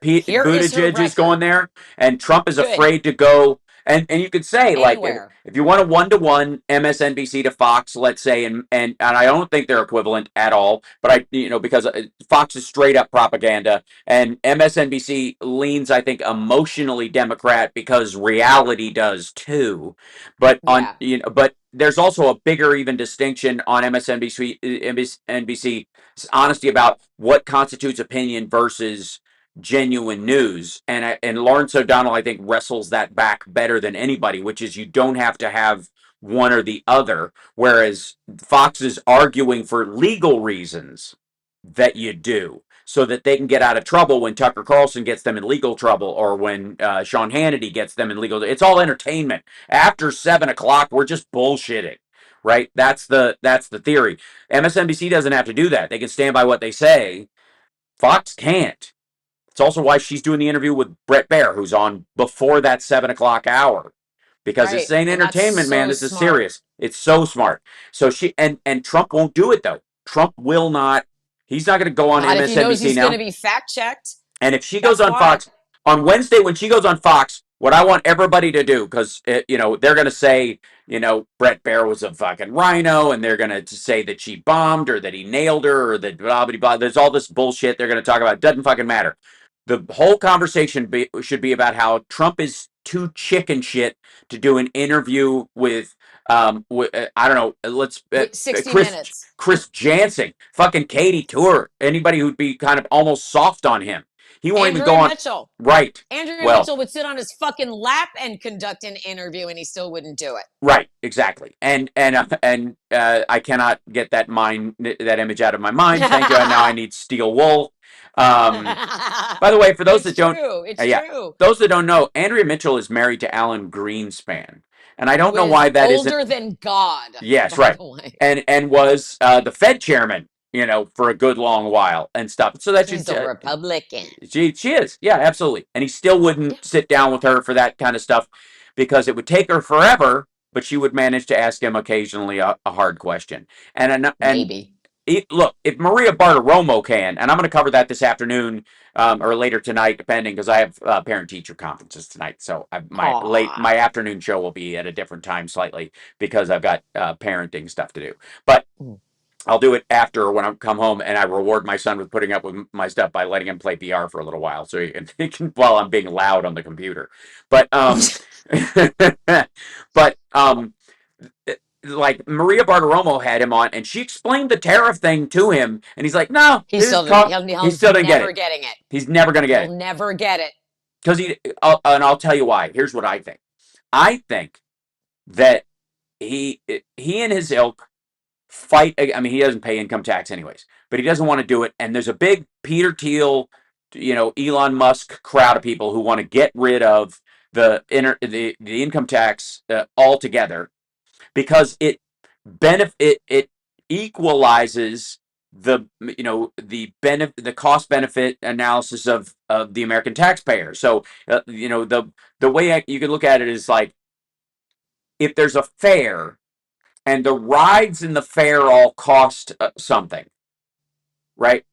Pete Buttigieg is going there, and Trump is afraid to go And you could say, like, Anywhere. if you want a 1-to-1 MSNBC to Fox, let's say, and I don't think they're equivalent at all, but because Fox is straight up propaganda, and MSNBC leans, I think, emotionally Democrat because reality does too. But Yeah. but there's also a bigger even distinction on MSNBC's honesty about what constitutes opinion versus genuine news. And Lawrence O'Donnell, I think, wrestles that back better than anybody, which is you don't have to have one or the other, whereas Fox is arguing for legal reasons that you do, so that they can get out of trouble when Tucker Carlson gets them in legal trouble, or when Sean Hannity gets them in legal. It's all entertainment. After 7 o'clock, we're just bullshitting, right? That's the theory. MSNBC doesn't have to do that. They can stand by what they say. Fox can't. It's also why she's doing the interview with Brett Baer, who's on before that 7 o'clock hour, because Right. this ain't And that's entertainment, man. so This is smart. serious. It's so smart. So and Trump won't do it though. Trump will not. He's not going to go on Not if he knows MSNBC he's now. going to be fact checked. And if she goes That's on why. Fox on Wednesday, when she goes on Fox, what I want everybody to do, because they're going to say, Brett Baer was a fucking rhino, and they're going to say that she bombed, or that he nailed her, or that blah blah blah. There's all this bullshit they're going to talk about. It doesn't fucking matter. The whole conversation should be about how Trump is too chicken shit to do an interview with I don't know. Let's 60 minutes. Chris Jansen, fucking Katie Tour, anybody who'd be kind of almost soft on him. He won't even go on. Mitchell. Right. Andrew Mitchell would sit on his fucking lap and conduct an interview, and he still wouldn't do it. Right. Exactly. And I cannot get that image out of my mind. Thank you. Now I need steel wool. By the way, for those that don't, true. Those that don't know, Andrea Mitchell is married to Alan Greenspan, and I don't know why that isn't older than God. Yes, right. And was the Fed chairman, for a good long while and stuff. So that she's a Republican. She is, yeah, absolutely. And he still wouldn't sit down with her for that kind of stuff, because it would take her forever, but she would manage to ask him occasionally a hard question. And maybe. Look, if Maria Bartiromo can, and I'm going to cover that this afternoon or later tonight, depending, because I have parent-teacher conferences tonight. So my afternoon show will be at a different time slightly, because I've got parenting stuff to do. But I'll do it after, when I come home, and I reward my son with putting up with my stuff by letting him play VR for a little while, so he can while I'm being loud on the computer. But like Maria Bartiromo had him on, and she explained the tariff thing to him, and he's like, "No, he still didn't get it. He's never going to get it. He'll never get it." Because and I'll tell you why. Here's what I think. I think that he and his ilk fight. I mean, he doesn't pay income tax anyways, but he doesn't want to do it. And there's a big Peter Thiel, Elon Musk crowd of people who want to get rid of the income tax altogether, because it equalizes the cost benefit analysis of the American taxpayer. So the way you could look at it is like, if there's a fare and the rides in the fare all cost something, right?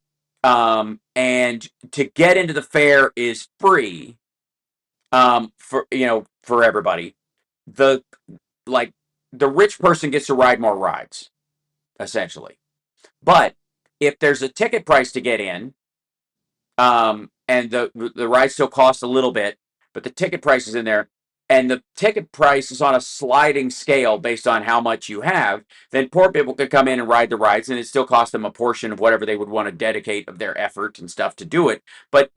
And to get into the fare is free for everybody. The rich person gets to ride more rides, essentially. But if there's a ticket price to get in, and the ride still costs a little bit, but the ticket price is in there, and the ticket price is on a sliding scale based on how much you have, then poor people could come in and ride the rides, and it still costs them a portion of whatever they would want to dedicate of their effort and stuff to do it. But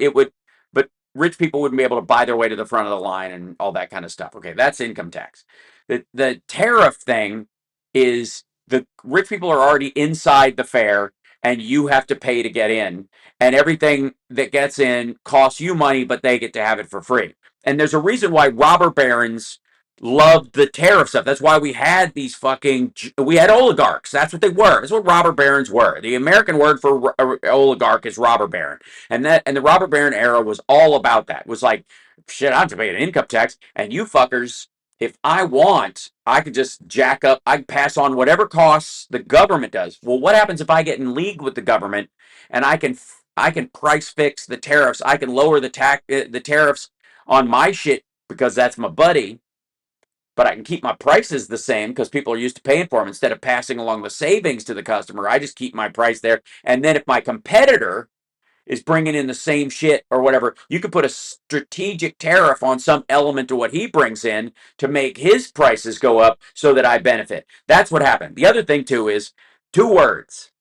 rich people wouldn't be able to buy their way to the front of the line and all that kind of stuff. Okay, that's income tax. The tariff thing is, the rich people are already inside the fare, and you have to pay to get in, and everything that gets in costs you money, but they get to have it for free. And there's a reason why robber barons loved the tariff stuff. That's why we had oligarchs. That's what they were. That's what robber barons were. The American word for oligarch is robber baron. And the robber baron era was all about that. It was like, shit, I have to pay an income tax, and you fuckers, if I want, I could just jack up, I can pass on whatever costs the government does. Well, what happens if I get in league with the government, and I can price fix the tariffs? I can lower the tariffs on my shit, because that's my buddy, but I can keep my prices the same because people are used to paying for them. Instead of passing along the savings to the customer, I just keep my price there. And then if my competitor is bringing in the same shit or whatever, you could put a strategic tariff on some element of what he brings in to make his prices go up so that I benefit. That's what happened. The other thing, too, is 2 words,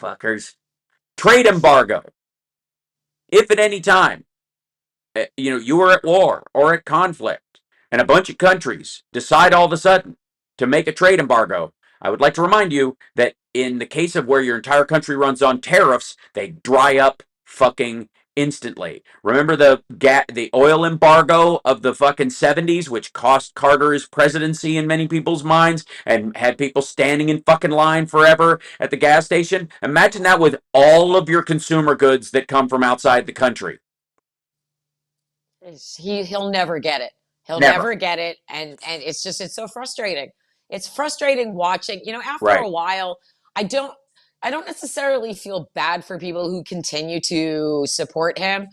fuckers: trade embargo. If at any time, you are at war or at conflict, and a bunch of countries decide all of a sudden to make a trade embargo, I would like to remind you that in the case of where your entire country runs on tariffs, they dry up fucking instantly. Remember the oil embargo of the fucking 70s, which cost Carter his presidency in many people's minds and had people standing in fucking line forever at the gas station? Imagine that with all of your consumer goods that come from outside the country. He'll never get it. He'll Never. never get it, and it's so frustrating. It's frustrating watching. After Right. a while, I don't necessarily feel bad for people who continue to support him,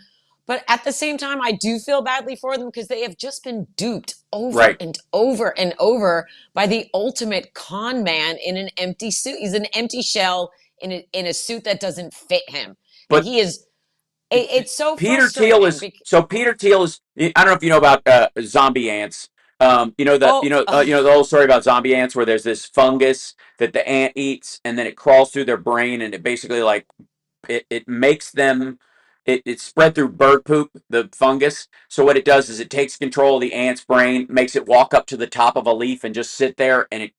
but at the same time, I do feel badly for them because they have just been duped over Right. and over and over by the ultimate con man in an empty suit. He's an empty shell in a suit that doesn't fit him, and But he is. It's so Peter Thiel frustrating. is so Peter Thiel is. I don't know if you know about zombie ants. Oh, The whole story about zombie ants where there's this fungus that the ant eats and then it crawls through their brain and it basically like it makes them it's spread through bird poop, the fungus. So what it does is it takes control of the ant's brain, makes it walk up to the top of a leaf and just sit there, and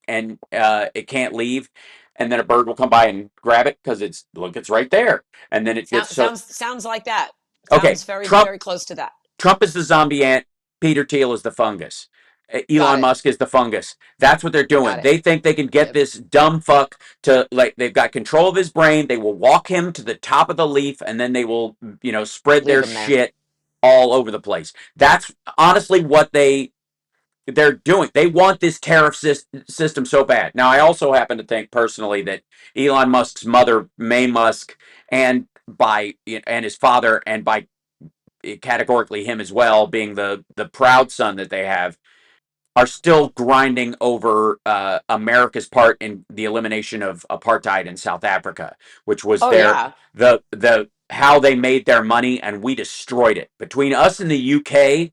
it can't leave. And then a bird will come by and grab it because it's right there. And then it gets sounds like that. okay. Sounds very Trump very close to that. Trump is the zombie ant. Peter Thiel is the fungus. Got Elon it. Musk is the fungus. That's what they're doing. Got it. They think they can get Yep. this dumb fuck to, like, they've got control of his brain. They will walk him to the top of the leaf and then they will, spread Leave their him there. shit all over the place. That's honestly what they're doing. They want this tariff system so bad. Now, I also happen to think personally that Elon Musk's mother, May Musk, and his father, and by categorically him as well, being the proud son that they have, are still grinding over America's part in the elimination of apartheid in South Africa, which was Oh yeah. the how they made their money, and we destroyed it. Between us and the UK,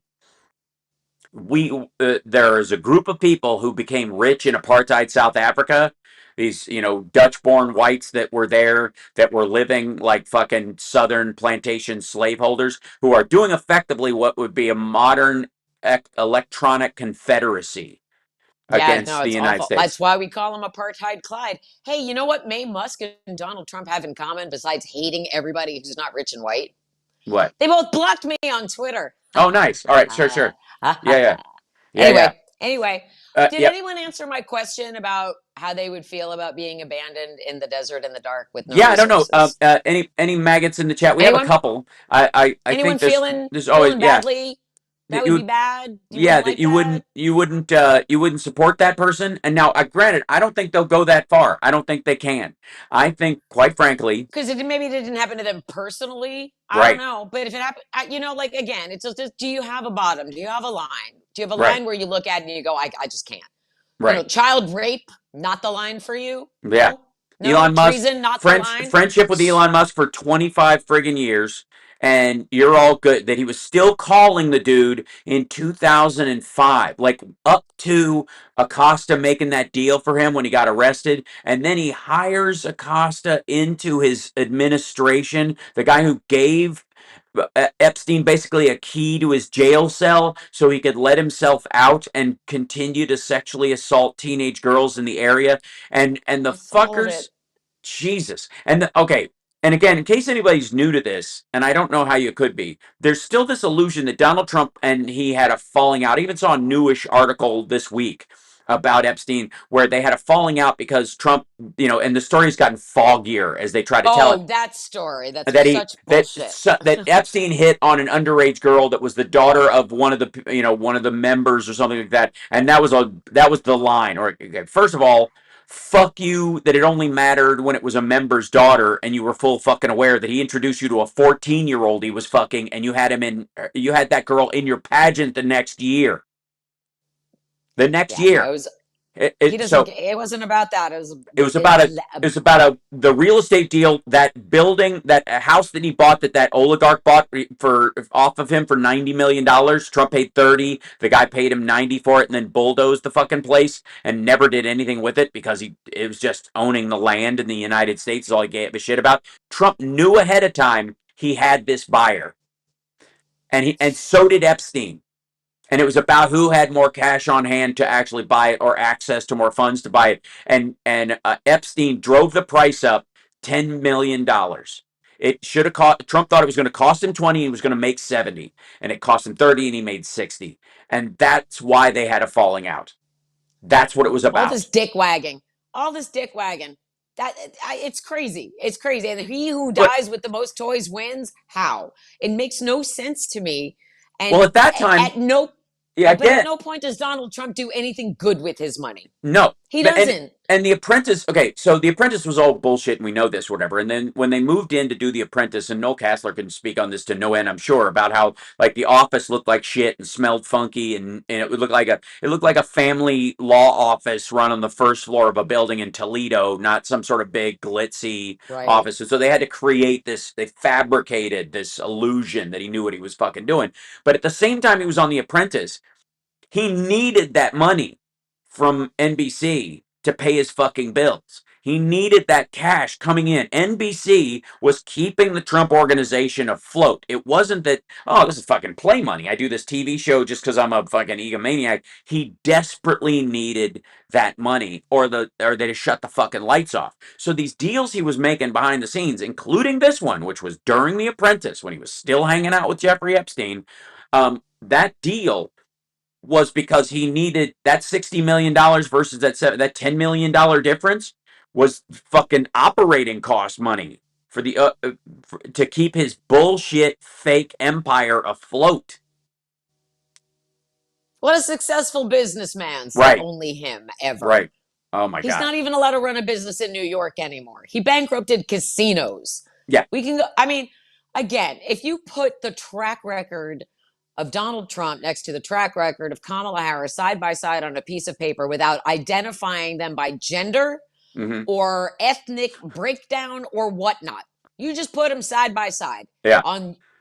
there is a group of people who became rich in apartheid South Africa. These, Dutch-born whites that were there, that were living like fucking southern plantation slaveholders, who are doing effectively what would be a modern electronic confederacy Yeah, no, against the it's United awful. That's States. why we call him Apartheid Clyde. Hey, you know what May Musk and Donald Trump have in common besides hating everybody who's not rich and white? What? They both blocked me on Twitter. Oh, nice. All right, sure. Yeah, yeah, yeah. Anyway, did Yep. anyone answer my question about how they would feel about being abandoned in the desert in the dark with no Yeah, I don't know. resources? Any maggots in the chat? We have a Anyone? couple. I Anyone think there's always, feeling yeah, badly? That that would be you bad. You yeah, wouldn't that like that? you wouldn't support that person. And now, granted, I don't think they'll go that far. I don't think they can. I think, quite frankly, Because maybe it didn't happen to them personally. I don't right, know. But if it happened, like again, it's just, do you have a bottom? Do you have a line? Do you have a right, line where you look at it and you go, I just can't? right. Child rape, not the line for you? Yeah. No? No? Elon Musk, Treason, not the line? friendship with Elon Musk for 25 friggin' years, and you're all good that he was still calling the dude in 2005, like up to Acosta making that deal for him when he got arrested, and then he hires Acosta into his administration, the guy who gave Epstein basically a key to his jail cell so he could let himself out and continue to sexually assault teenage girls in the area. And the That's all of fuckers, it. Jesus. Okay. And again, in case anybody's new to this, and I don't know how you could be, there's still this illusion that Donald Trump and he had a falling out. I even saw a newish article this week about Epstein where they had a falling out because Trump, and the story's gotten foggier as they try to tell it, Oh, that story. That's that he such bullshit. that Epstein hit on an underage girl that was the daughter of one of the members or something like that, and that was the line. Or, okay, first of all, fuck you that it only mattered when it was a member's daughter and you were full fucking aware that he introduced you to a 14-year-old he was fucking, and you had that girl in your pageant the next year. the next Yeah, no, year. he doesn't. So It wasn't about that. It was. it was about the real estate deal, that building, that house that he bought, that oligarch bought for off of him for $90 million. Trump paid 30. The guy paid him 90 for it, and then bulldozed the fucking place and never did anything with it because it was just owning the land in the United States is all he gave a shit about. Trump knew ahead of time he had this buyer, and so did Epstein. And it was about who had more cash on hand to actually buy it, or access to more funds to buy it. And Epstein drove the price up $10 million. It should have cost. Trump thought it was going to cost him 20, and he was going to make 70, and it cost him 30, and he made 60. And that's why they had a falling out. That's what it was all about. this dick wagging, all this dick wagging. It's crazy. It's crazy. And he who dies with the most toys wins. How? It makes no sense to me. And well, at that time, at no, yeah, but at no point does Donald Trump do anything good with his money. No, he doesn't. And The Apprentice, okay, so The Apprentice was all bullshit, and we know this, whatever. And then when they moved in to do The Apprentice, and Noel Castler can speak on this to no end, I'm sure, about how like the office looked like shit and smelled funky, and it would look like a family law office run on the first floor of a building in Toledo, not some sort of big glitzy office. And so they had to create this. They fabricated this illusion that he knew what he was fucking doing. But at the same time, he was on The Apprentice. He needed that money from NBC to pay his fucking bills. He needed that cash coming in. NBC was keeping the Trump organization afloat. It wasn't that, oh, this is fucking play money. I do this TV show just because I'm a fucking egomaniac. He desperately needed that money, or they just shut the fucking lights off. So these deals he was making behind the scenes, including this one, which was during The Apprentice when he was still hanging out with Jeffrey Epstein, that deal was because he needed that $60 million versus that $10 million difference was fucking operating cost money for to keep his bullshit fake empire afloat. What a successful businessman said only him ever. Right. Oh my God. He's not even allowed to run a business in New York anymore. He bankrupted casinos. Yeah. We can go, I mean, again, if you put the track record of Donald Trump next to the track record of Kamala Harris side by side on a piece of paper without identifying them by gender or ethnic breakdown or whatnot, you just put them side by side. Yeah.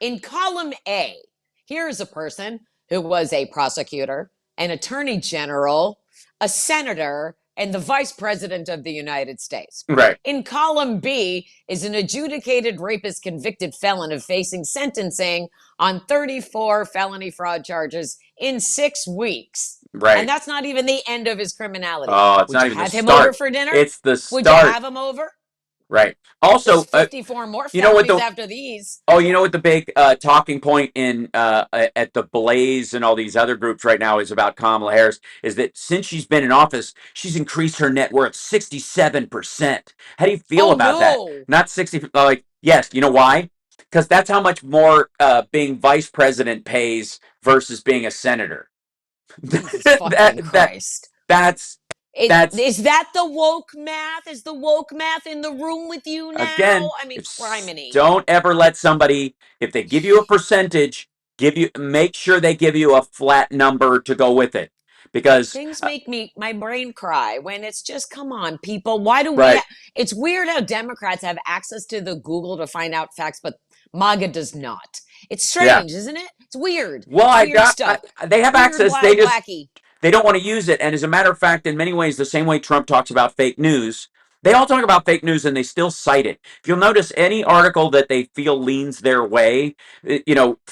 In column A, here's a person who was a prosecutor, an attorney general, a senator, and the vice president of the United States. Right. In column B is an adjudicated rapist convicted felon of facing sentencing on 34 felony fraud charges in 6 weeks. Right. And that's not even the end of his criminality. Oh, it's Would not you even have the him start. over for dinner? It's the start. Would you have him over? Right. Also, there's 54 more felonies after these. Oh, you know what the big talking point in at the Blaze and all these other groups right now is about Kamala Harris is that since she's been in office, she's increased her net worth 67%. How do you feel about that? Not 60. Like, yes, you know why? Because that's how much more being vice president pays versus being a senator. Christ. That's is that the woke math? Is the woke math in the room with you now? Again, I mean, criminy. Don't ever let somebody, if they give you a percentage, make sure they give you a flat number to go with it. Because things make my brain cry when it's just, come on, people. Why do it's weird how Democrats have access to the Google to find out facts, but MAGA does not. It's strange, isn't it? It's weird. Well, stuff. They have weird, access. Wild, wacky. They don't want to use it. And as a matter of fact, in many ways, the same way Trump talks about fake news, they all talk about fake news and they still cite it. If you'll notice, any article that they feel leans their way,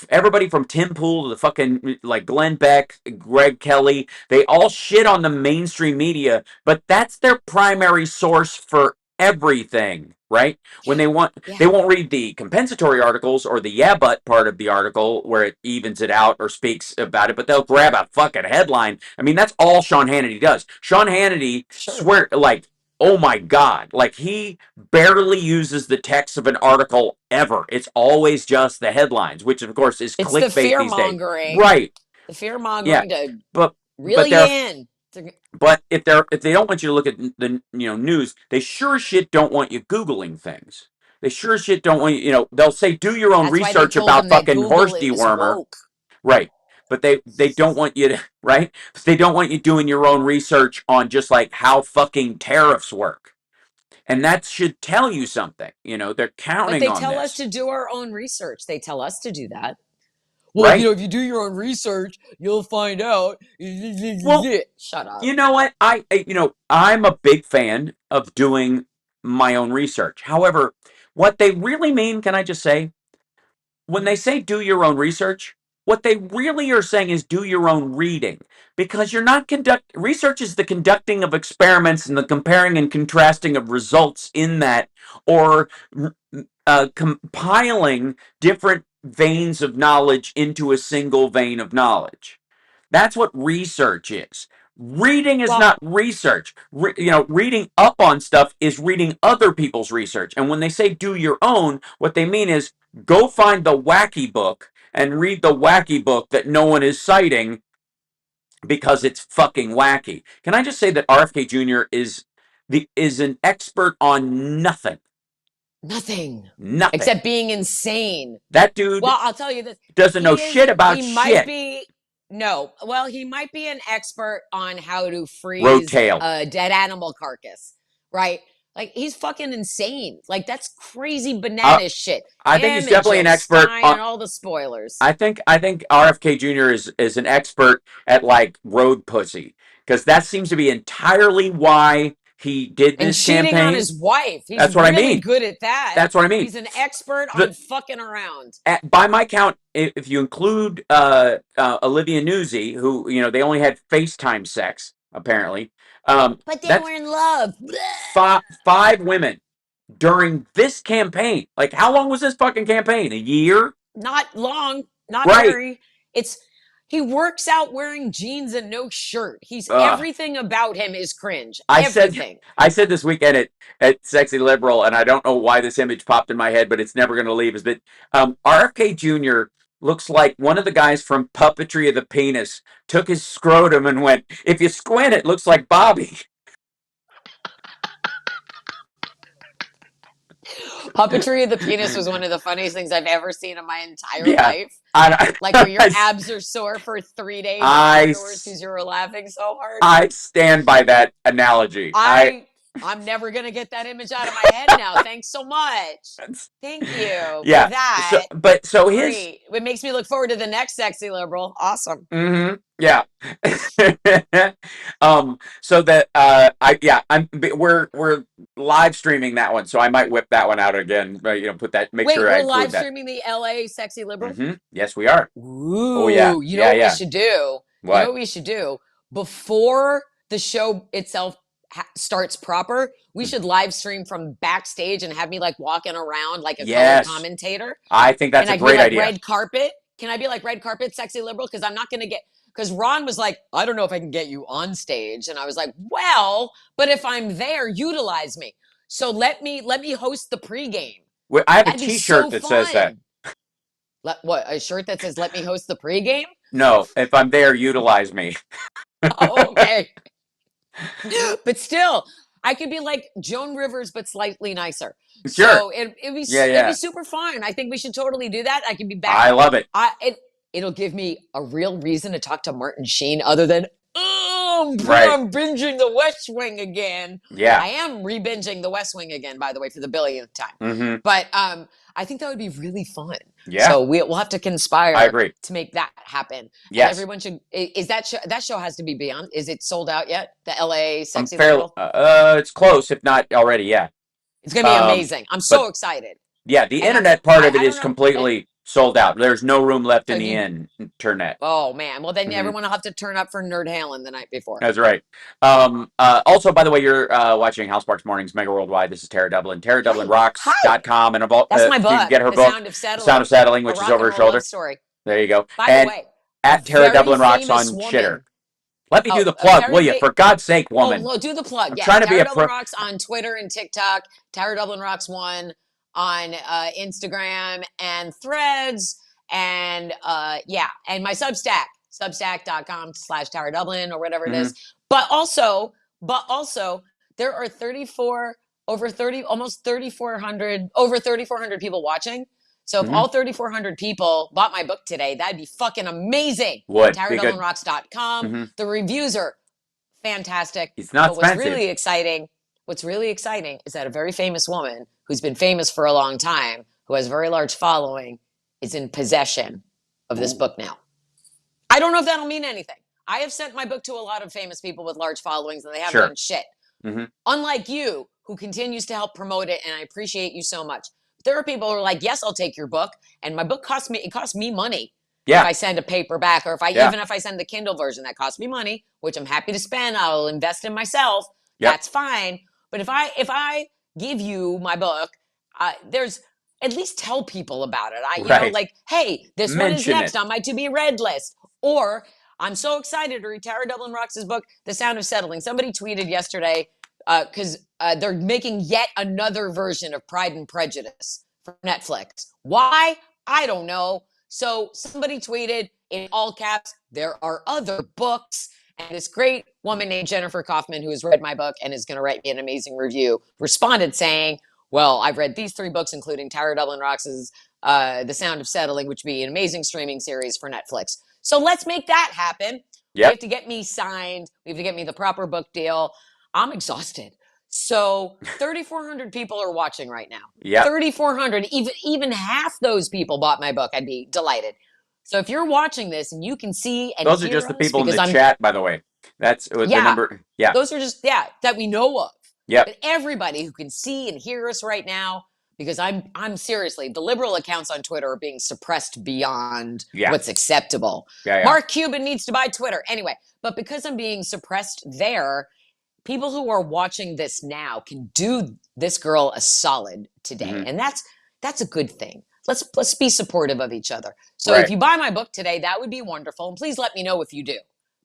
everybody from Tim Pool to the fucking like Glenn Beck, Greg Kelly, they all shit on the mainstream media, but that's their primary source for everything, right? When they won't read the compensatory articles or the yeah but part of the article where it evens it out or speaks about it, but they'll grab a fucking headline. I mean, that's all Sean Hannity does. Sean Hannity oh my God, like he barely uses the text of an article ever. It's always just the headlines, which of course is clickbait the fear these days. Mongering. Right. The fear mongering to but reel you in. But if they don't want you to look at the news, they sure as shit don't want you Googling things. They sure as shit don't want you. They'll say do your own research about fucking horse dewormer. Right. but they don't want you to, right? They don't want you doing your own research on just like how fucking tariffs work. And that should tell you something. They're But counting they on tell us this, to do our own research. They tell us to do that. Well, right? if you do your own research, you'll find out. Well, Shut up. you know what? I'm a big fan of doing my own research. However, what they really mean, can I just say, when they say do your own research, what they really are saying is do your own reading, because you're not research is the conducting of experiments and the comparing and contrasting of results in that, or compiling different veins of knowledge into a single vein of knowledge. That's what research is. Reading is not research. Reading up on stuff is reading other people's research. And when they say do your own, what they mean is go find the wacky book and read the wacky book that no one is citing because it's fucking wacky. Can I just say that RFK Jr. is an expert on nothing. Nothing. Nothing. Except being insane. That dude I'll tell you this. doesn't know shit about shit. He might be an expert on how to freeze a dead animal carcass, right? Like, he's fucking insane. Like, that's crazy banana shit. I think he's definitely an expert on all the spoilers. I think RFK Jr. is an expert at like road pussy, because that seems to be entirely why he did this campaign. And cheating on his wife. He's That's what really I mean. good at that. That's what I mean. He's an expert on fucking around. By my count, if you include Olivia Newsy, who they only had FaceTime sex apparently, but they were in love. Five women during this campaign. Like, how long was this fucking campaign? A year? Not long. Not very. He works out wearing jeans and no shirt. Everything about him is cringe. Everything. I said this weekend at Sexy Liberal, and I don't know why this image popped in my head, but it's never going to leave, is that RFK Jr. looks like one of the guys from Puppetry of the Penis took his scrotum and went, if you squint, it looks like Bobby. Puppetry of the Penis was one of the funniest things I've ever seen in my entire life. Like, where your abs are sore for 3 days afterwards because you were laughing so hard. I stand by that analogy. I'm never going to get that image out of my head now. Thanks so much. Thank you for that. It makes me look forward to the next Sexy Liberal. Awesome. Mm-hmm. Yeah. We're live streaming that one, so I might whip that one out again. Put that. Make sure I include that. We're live streaming the LA Sexy Liberal. Mm-hmm. Yes, we are. Ooh, what we should do? What? You know what we should do before the show itself starts proper? We should live stream from backstage and have me like walking around like a color commentator. I think that's a great idea. Red carpet. Can I be like red carpet Sexy Liberal? Because I'm not going to get. Because Ron was like, I don't know if I can get you on stage. And I was like, well, but if I'm there, utilize me. So let me host the pregame. I have a T-shirt that says that. What, a shirt that says, let me host the pregame? No, if I'm there, utilize me. Oh, okay. But still, I could be like Joan Rivers, but slightly nicer. Sure. So it'd be super fun. I think we should totally do that. I can be back. I love it. It'll give me a real reason to talk to Martin Sheen other than, I'm binging The West Wing again. Yeah. I am re-binging The West Wing again, by the way, for the billionth time. Mm-hmm. But I think that would be really fun. Yeah. So we'll have to conspire I agree. to make that happen. Yes. And everyone should, that show has to be beyond. Is it sold out yet? The LA Sexy Liberal? It's close, if not already, yeah. It's going to be amazing. I'm so excited. Yeah, the internet part of it is completely sold out. There's no room left in the internet. Oh, man. Well, then everyone will have to turn up for Nerd Halen the night before. That's right. Also, by the way, you're watching HAL Sparks Mornings Mega Worldwide. This is Tara Dublin. TaraDublinRocks.com. And that's my book. You can get her the book, Sound of Settling, which is over her shoulder. Story. There you go. By the way, at Tara Dublin Rocks on Shitter. Let me do the plug, will you? For God's sake, woman. Oh, do the plug. Yeah, trying to be a Dublin Rocks on Twitter and TikTok. Tara Dublin Rocks 1 on Instagram and Threads. And and my Substack, substack.com/Tara Dublin or whatever it is. But also, there are over 3,400 people watching. So if Hmm. all 3,400 people bought my book today, that'd be fucking amazing. Would be good. TaraDublinRocks.com. Hmm. The reviews are fantastic. It's not But expensive. what's really exciting is that a very famous woman who's been famous for a long time, who has a very large following, is in possession of this Ooh. book now. I don't know if that'll mean anything. I have sent my book to a lot of famous people with large followings and they haven't Sure. done shit. Hmm. Unlike you, who continues to help promote it, and I appreciate you so much. There are people who are like, yes, I'll take your book, and my book costs me money. Yeah. If I send a paperback, or even if I send the Kindle version, that costs me money, which I'm happy to spend. I'll invest in myself. Yep. That's fine. But if I give you my book, there's at least tell people about it. You know, like, hey, this one is next on my to be read list. Or I'm so excited to read Tara Dublin Rocks' book, The Sound of Settling. Somebody tweeted yesterday because they're making yet another version of Pride and Prejudice for Netflix. Why? I don't know. So somebody tweeted in all caps, there are other books. And this great woman named Jennifer Kaufman, who has read my book and is going to write me an amazing review, responded saying, well, I've read these 3 books, including Tara Dublin Rocks' The Sound of Settling, which would be an amazing streaming series for Netflix. So let's make that happen. Yep. We have to get me signed. We have to get me the proper book deal. I'm exhausted. So 3,400 people are watching right now. Yeah. 3,400. Even half those people bought my book, I'd be delighted. So if you're watching this and you can see and those are just the people in the chat, by the way. That's the number. Yeah. Those are just that we know of. Yeah. But everybody who can see and hear us right now, because I'm seriously, the liberal accounts on Twitter are being suppressed beyond what's acceptable. Yeah. Mark Cuban needs to buy Twitter. Anyway, but because I'm being suppressed there, people who are watching this now can do this girl a solid today. Mm-hmm. And that's a good thing. Let's be supportive of each other. So if you buy my book today, that would be wonderful. And please let me know if you do,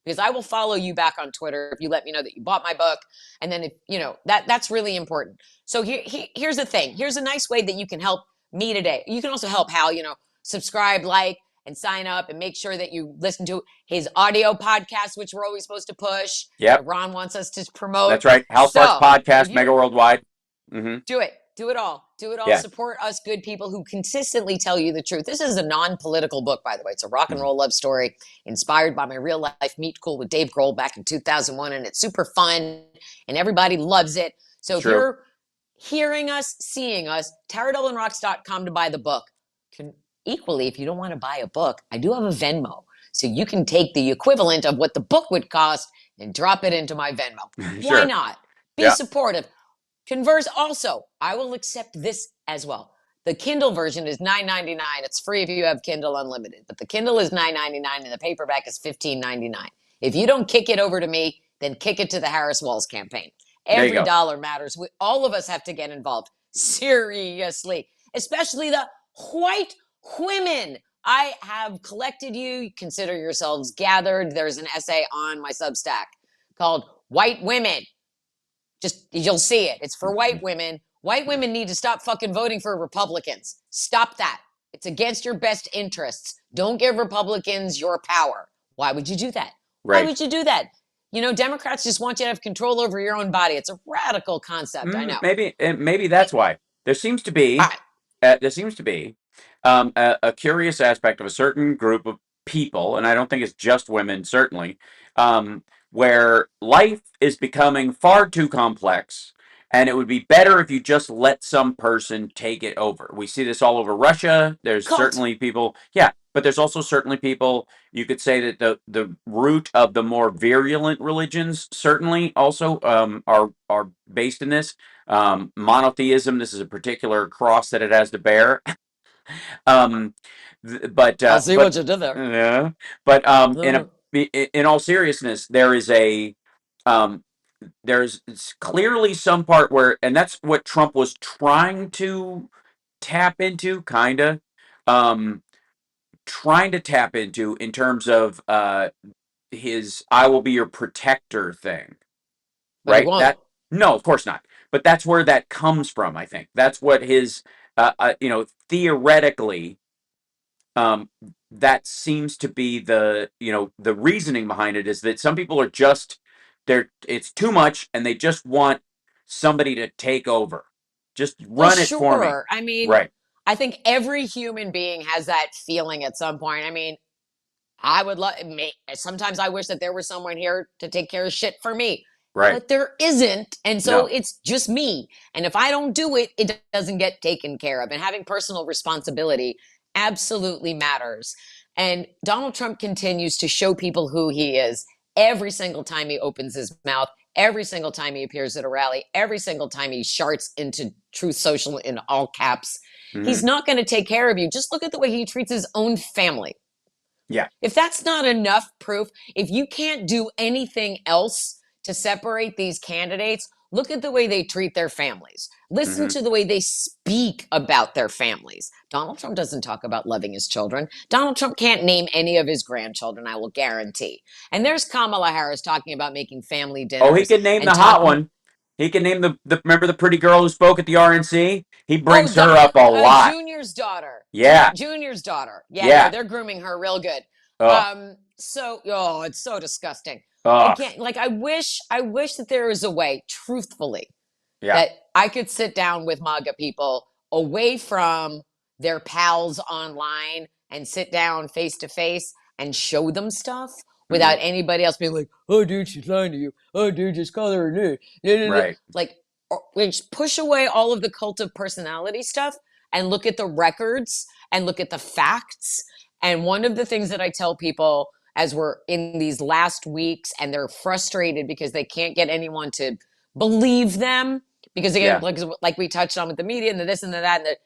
because I will follow you back on Twitter if you let me know that you bought my book. And then if you know that's really important. So here's the thing. Here's a nice way that you can help me today. You can also help HAL, subscribe, like, and sign up, and make sure that you listen to his audio podcast, which we're always supposed to push. Yeah. Ron wants us to promote. That's right. HAL SPARKS podcast, Mega Worldwide. Mm-hmm. Do it. Do it all. Do it all. Yeah. Support us good people who consistently tell you the truth. This is a non-political book, by the way. It's a rock and roll love story inspired by my real life meet cool with Dave Grohl back in 2001. And it's super fun and everybody loves it. So if you're hearing us, seeing us, TaraDublinRocks.com to buy the book. Equally, if you don't want to buy a book, I do have a Venmo. So you can take the equivalent of what the book would cost and drop it into my Venmo. Why not? Be supportive. Converse also, I will accept this as well. The Kindle version is $9.99. It's free if you have Kindle Unlimited. But the Kindle is $9.99 and the paperback is $15.99. If you don't kick it over to me, then kick it to the Harris Walls campaign. Every dollar matters. All of us have to get involved. Seriously. Especially the white women. I have collected you. Consider yourselves gathered. There's an essay on my Substack called White Women. You'll see it. It's for white women. White women need to stop fucking voting for Republicans. Stop that. It's against your best interests. Don't give Republicans your power. Why would you do that? Right. Why would you do that? Democrats just want you to have control over your own body. It's a radical concept. I know. Maybe that's why. There seems to be a curious aspect of a certain group of people, and I don't think it's just women, certainly, where life is becoming far too complex, and it would be better if you just let some person take it over. We see this all over Russia. There's certainly people, but there's also certainly people, you could say that the root of the more virulent religions certainly also are based in this. Monotheism, this is a particular cross that it has to bear. But I'll see what you did there. Yeah, but in all seriousness, there's clearly some part where, and that's what Trump was trying to tap into, trying to tap into in terms of his "I will be your protector" thing, right? No, of course not. But that's where that comes from. I think that's what his, theoretically. That seems to be the reasoning behind it, is that some people are just it's too much and they just want somebody to take over, just run it for me. I mean, right. I think every human being has that feeling at some point. I mean, I would love. Sometimes I wish that there was someone here to take care of shit for me, Right. but there isn't, and so No. it's just me. And if I don't do it, it doesn't get taken care of. And having personal responsibility absolutely matters. And Donald Trump continues to show people who he is every single time he opens his mouth, every single time he appears at a rally, every single time he sharts into Truth Social in all caps. He's not going to take care of you. Just look at the way he treats his own family. Yeah. If that's not enough proof, if you can't do anything else to separate these candidates, look at the way they treat their families. Listen to the way they speak about their families. Donald Trump doesn't talk about loving his children. Donald Trump can't name any of his grandchildren, I will guarantee. And there's Kamala Harris talking about making family dinners. Oh, he can name and the hot one. He can name the remember the pretty girl who spoke at the RNC? He brings her up a lot. Junior's daughter. Yeah. Junior's daughter. Yeah. Yeah, no, they're grooming her real good. Oh. It's so disgusting. Oh. Again, like I wish that there was a way, truthfully, Yeah. that I could sit down with MAGA people away from their pals online and sit down face to face and show them stuff without anybody else being like, "Oh, dude, she's lying to you. Oh, dude, just call her a nerd." Right. Like, just push away all of the cult of personality stuff and look at the records and look at the facts. And one of the things that I tell people as we're in these last weeks and they're frustrated because they can't get anyone to believe them, because again, like we touched on with the media and the this and the that, and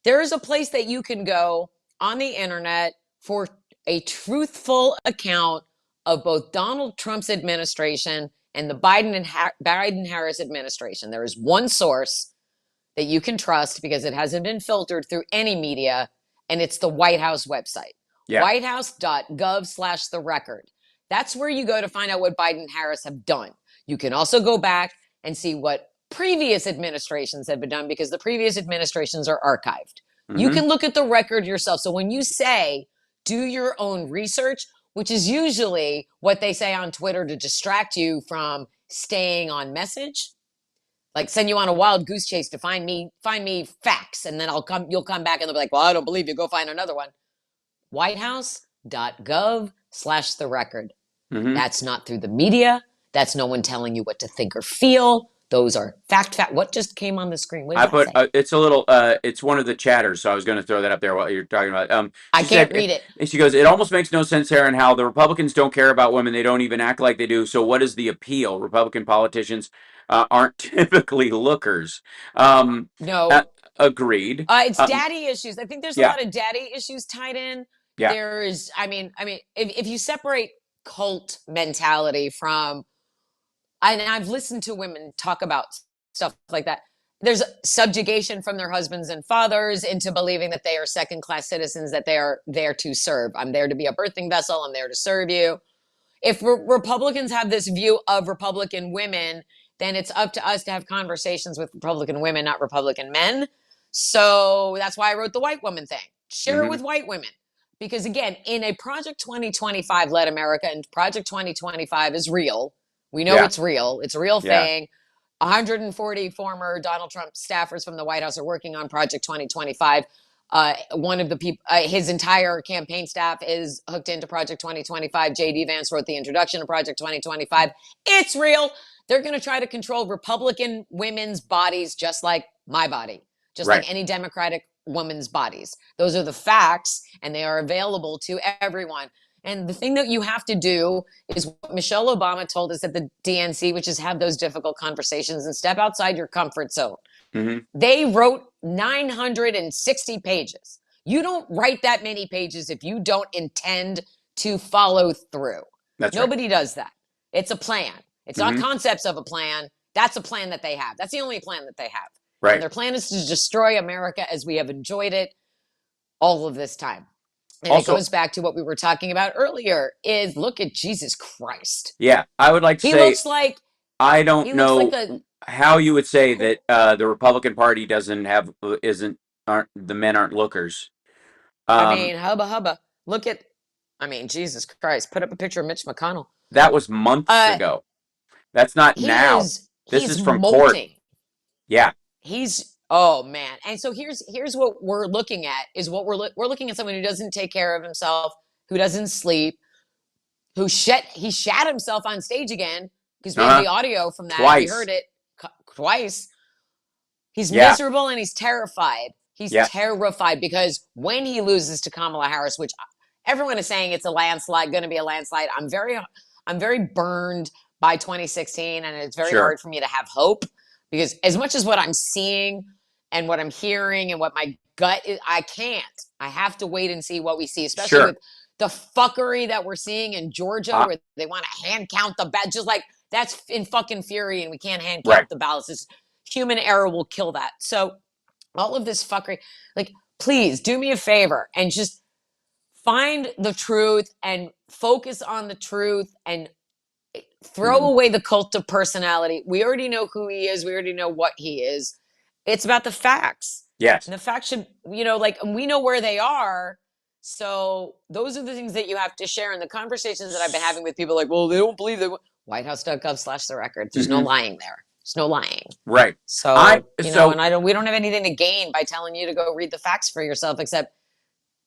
there is a place that you can go on the internet for a truthful account of both Donald Trump's administration and the Biden-Harris administration. There is one source that you can trust because it hasn't been filtered through any media, and it's the White House website. Yeah. whitehouse.gov/the record. That's where you go to find out what Biden and Harris have done. You can also go back and see what previous administrations have been done because the previous administrations are archived. You can look at the record yourself. So when you say, do your own research, which is usually what they say on Twitter to distract you from staying on message, like send you on a wild goose chase to find me facts, and then you'll come back and they'll be like, well, I don't believe you, go find another one. whitehouse.gov/the record. That's not through the media. That's no one telling you what to think or feel. Those are fact. What just came on the screen? What did that say? It's a little, it's one of the chatters, so I was going to throw that up there while you're talking about it. I can't read it. She goes, it almost makes no sense, Sarah, and how the Republicans don't care about women. They don't even act like they do. So what is the appeal? Republican politicians aren't typically lookers. No. Agreed. It's daddy issues. I think there's a lot of daddy issues tied in. Yeah. There is, I mean, if you separate cult mentality from, and I've listened to women talk about stuff like that. There's subjugation from their husbands and fathers into believing that they are second-class citizens, that they are there to serve. I'm there to be a birthing vessel. I'm there to serve you. If Republicans have this view of Republican women, then it's up to us to have conversations with Republican women, not Republican men. So that's why I wrote the white woman thing. Share it with white women. Because again, in a Project 2025 led America, and Project 2025 is real. We know it's real. It's a real thing. 140 former Donald Trump staffers from the White House are working on Project 2025. One of the people, his entire campaign staff is hooked into Project 2025. J.D. Vance wrote the introduction to Project 2025. It's real. They're going to try to control Republican women's bodies just like my body, just like any Democratic woman's bodies. Those are the facts, and they are available to everyone. And the thing that you have to do is what Michelle Obama told us at the DNC, which is have those difficult conversations and step outside your comfort zone. They wrote 960 pages. You don't write that many pages if you don't intend to follow through. Nobody does that. It's a plan. It's not concepts of a plan. That's a plan that they have. That's the only plan that they have. Right. And their plan is to destroy America as we have enjoyed it all of this time. And also, it goes back to what we were talking about earlier, is look at Jesus Christ. Yeah, I would like to say... He looks like... I don't know how you would say that the Republican Party aren't the men aren't lookers. I mean, hubba. Look at... I mean, Jesus Christ. Put up a picture of Mitch McConnell. That was months ago. That's not now. This is from molting. court. Yeah. He's Oh man. And so here's what we're looking at is what we're looking at someone who doesn't take care of himself, who doesn't sleep, he shat himself on stage again because we have Uh-huh. the audio from that. We Twice. heard it twice. He's Yeah. miserable and he's terrified. He's Yeah. terrified because when he loses to Kamala Harris, which everyone is saying it's a landslide, going to be a landslide. I'm very burned by 2016, and it's very Sure. hard for me to have hope because as much as what I'm seeing and what I'm hearing and what my gut is, I can't. I have to wait and see what we see, especially Sure. with the fuckery that we're seeing in Georgia, where they want to hand count the ballots, just like that's in fucking fury, and we can't hand Right. count the ballots. This human error will kill that. So all of this fuckery, like, please do me a favor and just find the truth and focus on the truth and throw away the cult of personality. We already know who he is. We already know what he is. It's about the facts. Yes. And the facts should, like, we know where they are. So those are the things that you have to share in the conversations that I've been having with people like, well, they don't believe they whitehouse.gov/the record. There's no lying there. There's no lying. Right. So, and we don't have anything to gain by telling you to go read the facts for yourself, except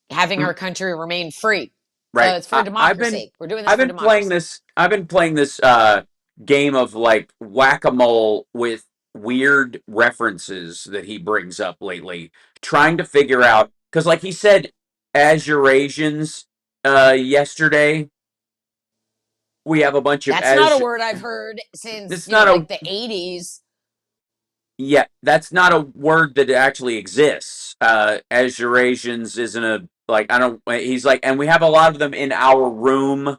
having our country remain free. Right. It's for democracy. We're doing this for democracy. I've been playing this game of like whack-a-mole with weird references that he brings up lately, trying to figure out because, like he said, as Eurasians yesterday, we have a bunch of. That's not a word I've heard since like the 80s. Yeah, that's not a word that actually exists. As Eurasians isn't a like I don't. He's like, and we have a lot of them in our room,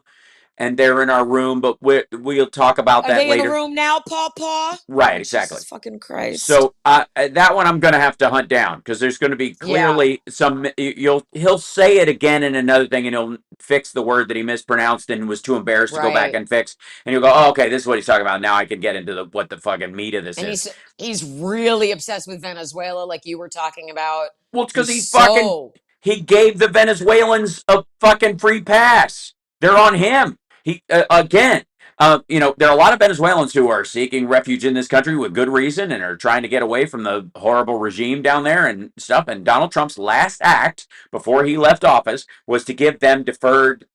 and they're in our room, but we'll talk about Are that they later. in the room now, Paw? Right, exactly. Jesus fucking Christ. So that one I'm going to have to hunt down because there's going to be clearly some. He'll say it again in another thing, and he'll fix the word that he mispronounced and was too embarrassed to go back and fix. And you'll go, oh, okay, this is what he's talking about. Now I can get into what the fucking meat of this is. He's really obsessed with Venezuela, like you were talking about. Well, it's because he gave the Venezuelans a fucking free pass. They're on him. He again. There are a lot of Venezuelans who are seeking refuge in this country with good reason and are trying to get away from the horrible regime down there and stuff. And Donald Trump's last act before he left office was to give them deferred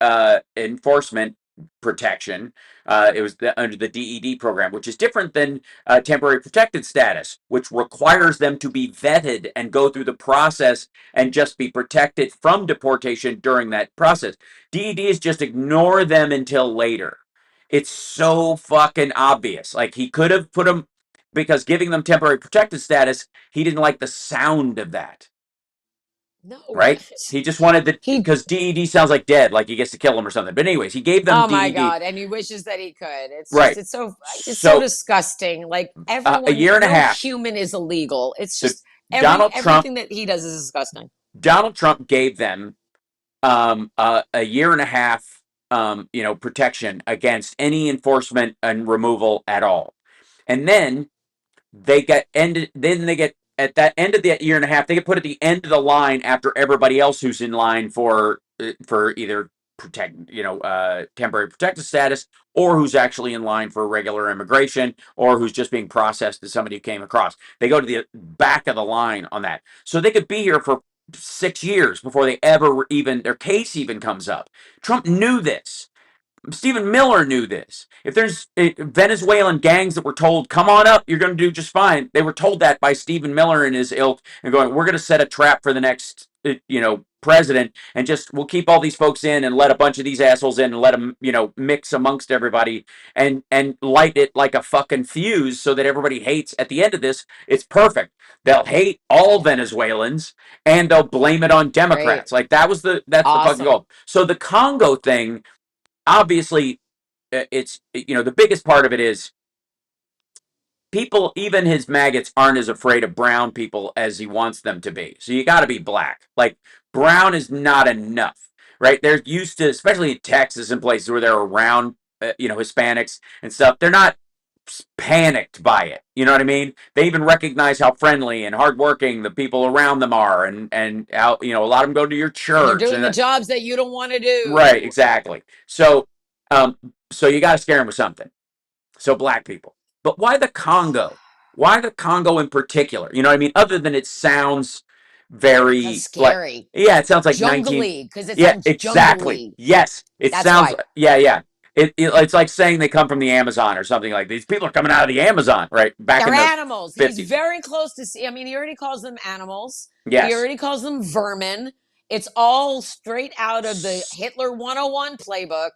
enforcement protection. It was under the DED program, which is different than temporary protected status, which requires them to be vetted and go through the process and just be protected from deportation during that process. DED is just ignore them until later. It's so fucking obvious. Like he could have put them because giving them temporary protected status, he didn't like the sound of that. No, right? He just wanted because DED sounds like dead, like he gets to kill them or something. But anyways, he gave them. Oh DED. my god! And he wishes that he could. It's right. Just, it's so disgusting. Like everyone, a year and a half. Human is illegal. It's just everything that he does is disgusting. Donald Trump gave them a year and a half. Protection against any enforcement and removal at all. And then they get ended. Then they get at that end of that year and a half. They get put at the end of the line after everybody else who's in line for either temporary protected status or who's actually in line for regular immigration or who's just being processed as somebody who came across. They go to the back of the line on that, so they could be here for 6 years before they ever even their case even comes up. Trump knew this. Stephen Miller knew this. If there's Venezuelan gangs that were told, come on up, you're going to do just fine. They were told that by Stephen Miller and his ilk and going, we're going to set a trap for the next, president and we'll keep all these folks in and let a bunch of these assholes in and let them, mix amongst everybody and light it like a fucking fuse so that everybody hates. At the end of this, it's perfect. They'll hate all Venezuelans and they'll blame it on Democrats. Like that's the fucking goal. So the Congo thing, obviously, it's the biggest part of it is people, even his maggots, aren't as afraid of brown people as he wants them to be. So you got to be black. Like brown is not enough, right? They're used to, especially in Texas and places where they're around, Hispanics and stuff. They're not panicked by it. You know what I mean? They even recognize how friendly and hardworking the people around them are, and how a lot of them go to your church. They're doing the jobs that you don't want to do. Right, exactly. So, so you got to scare them with something. So black people. But why the Congo? Why the Congo in particular? You know what I mean? Other than it sounds That's very like, scary. yeah, it sounds like 19. Jungly, because it Yeah, sounds exactly. jungly. Yes, it That's sounds. why. Yeah, yeah. It's like saying they come from the Amazon or something like these people are coming out of the Amazon, right? Back They're in the animals. He's 50s. very close to see. I mean, he already calls them animals. He Yes. already calls them vermin. It's all straight out of the Hitler 101 playbook.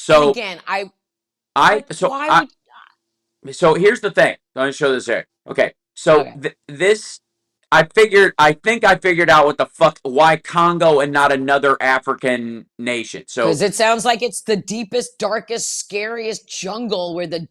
And So again, I but so why I would, so here's the thing. Let me show this here. Okay. So okay. this I think I figured out what the fuck why Congo and not another African nation. So Because it sounds like it's the deepest, darkest, scariest jungle where the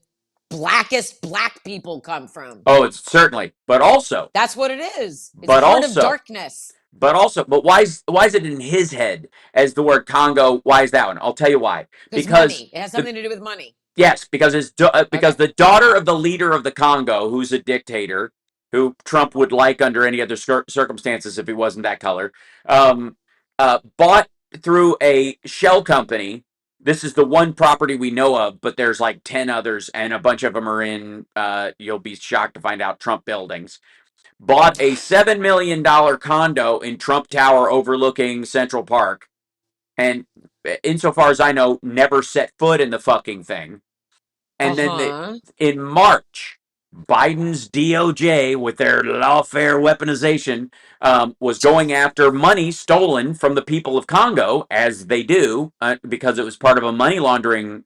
blackest black people come from. oh, it's certainly, That's what it is. It's but heart of also darkness. but why is it in his head as the word Congo? Why is that one? I'll tell you why. Because Because money. It has the something to do with money. yes, because because Okay. the daughter of the leader of the Congo, who's a dictator, who Trump would like under any other circumstances if he wasn't that color, um, bought through a shell company. This is the one property we know of, but there's like 10 others, and a bunch of them are in, you'll be shocked to find out, Trump buildings. Bought a $7 million condo in Trump Tower overlooking Central Park, and insofar as I know, never set foot in the fucking thing. Uh And then huh. in March, Biden's DOJ, with their lawfare weaponization, was going after money stolen from the people of Congo, as they do, because it was part of a money laundering,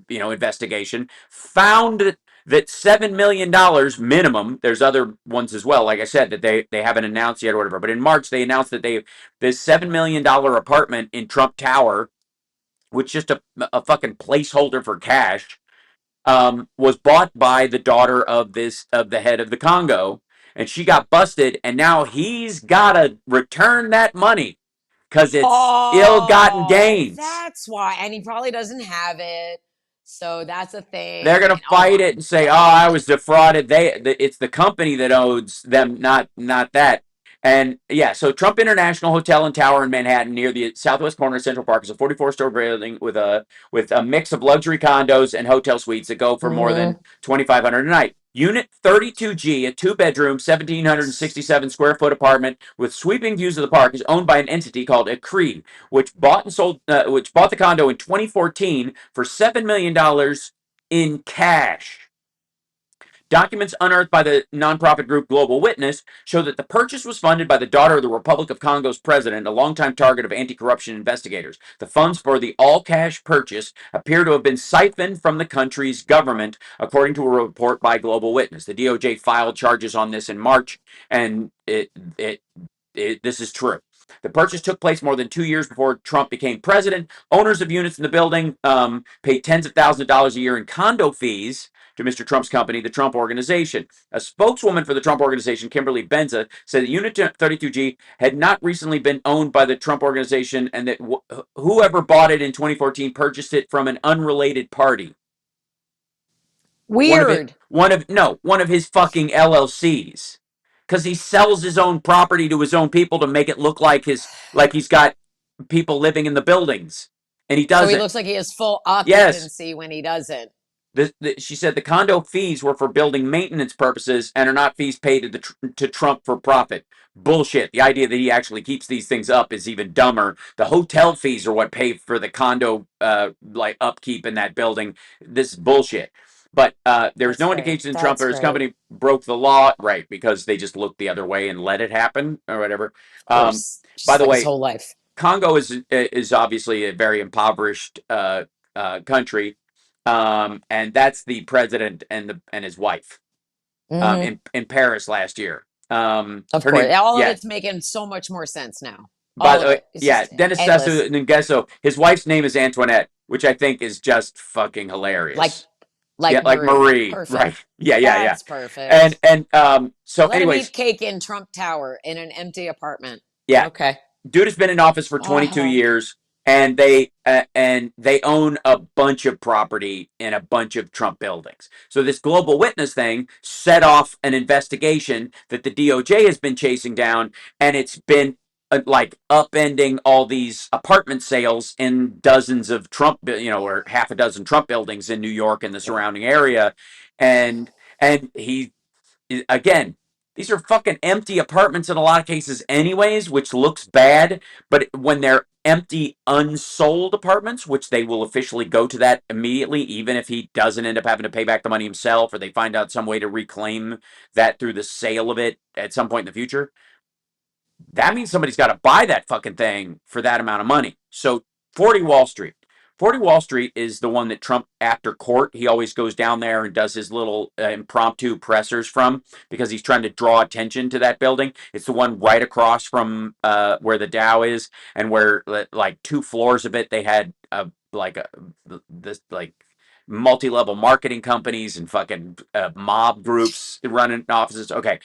investigation. Found that $7 million minimum. There's other ones as well, like I said, that they haven't announced yet or whatever. But in March, they announced that this $7 million apartment in Trump Tower, which just a fucking placeholder for cash, was bought by the daughter of the head of the Congo, and she got busted, and now he's gotta return that money because it's ill-gotten Oh, gains. that's why. And he probably doesn't have it. So that's a They're thing. gonna And oh fight my it and say, "Oh, I God. was defrauded." It's the company that owes them, not that. And yeah, so Trump International Hotel and Tower in Manhattan, near the southwest corner of Central Park, is a 44-story building with a mix of luxury condos and hotel suites that go for more than Mm-hmm. 2,500 a night. Unit 32G, a two-bedroom, 1,767 square foot apartment with sweeping views of the park, is owned by an entity called Acree, which bought the condo in 2014 for $7 million in cash. Documents unearthed by the nonprofit group Global Witness show that the purchase was funded by the daughter of the Republic of Congo's president, a longtime target of anti-corruption investigators. The funds for the all-cash purchase appear to have been siphoned from the country's government, according to a report by Global Witness. The DOJ filed charges on this in March, and this is true. The purchase took place more than 2 years before Trump became president. Owners of units in the building paid tens of thousands of dollars a year in condo fees to Mr. Trump's company, the Trump Organization. A spokeswoman for the Trump Organization, Kimberly Benza, said that Unit 32G had not recently been owned by the Trump Organization, and that whoever bought it in 2014 purchased it from an unrelated party. One of it, Weird. one of his fucking LLCs, because he sells his own property to his own people to make it look like he's got people living in the buildings, and he So he doesn't. looks like he has full Yes, occupancy when he doesn't. she said the condo fees were for building maintenance purposes and are not fees paid to Trump for profit. Bullshit. The idea that he actually keeps these things up is even dumber. The hotel fees are what pay for the condo like upkeep in that building. This is bullshit. But there's That's no great. indication that Trump That's or his great. company broke the law, right? Because they just looked the other way and let it happen or whatever. Of Um, course. by Just the like his way, whole life. Congo is obviously a very impoverished country, and that's the president and his wife, Mm-hmm. in Paris last year. Of Her course. name, All of yeah. it's making so much more sense now. By All the of way, it. It's yeah, just Dennis endless. Sassou Nguesso. His wife's name is Antoinette, which I think is just fucking Like hilarious. Yeah, like like Marie. Marie, right? Perfect. Yeah, yeah, yeah. That's And perfect. so, Let him anyways, eat cake in Trump Tower in an empty apartment. yeah, Okay. dude has been in office for 22 Uh-huh. years, and they own a bunch of property in a bunch of Trump buildings. So this Global Witness thing set off an investigation that the DOJ has been chasing down, and it's been like upending all these apartment sales in dozens of Trump, or half a dozen Trump buildings in New York and the surrounding area, and and he again, these are fucking empty apartments in a lot of cases anyways, which looks bad. But when they're empty, unsold apartments, which they will officially go to that immediately, even if he doesn't end up having to pay back the money himself, or they find out some way to reclaim that through the sale of it at some point in the future, that means somebody's got to buy that fucking thing for that amount of money. So 40 Wall Street. 40 Wall Street is the one that Trump, after court, he always goes down there and does his little impromptu pressers from, because he's trying to draw attention to that building. It's the one right across from where the Dow is, and where like 2 floors of it, they had this like multi-level marketing companies and fucking mob groups running offices. Okay,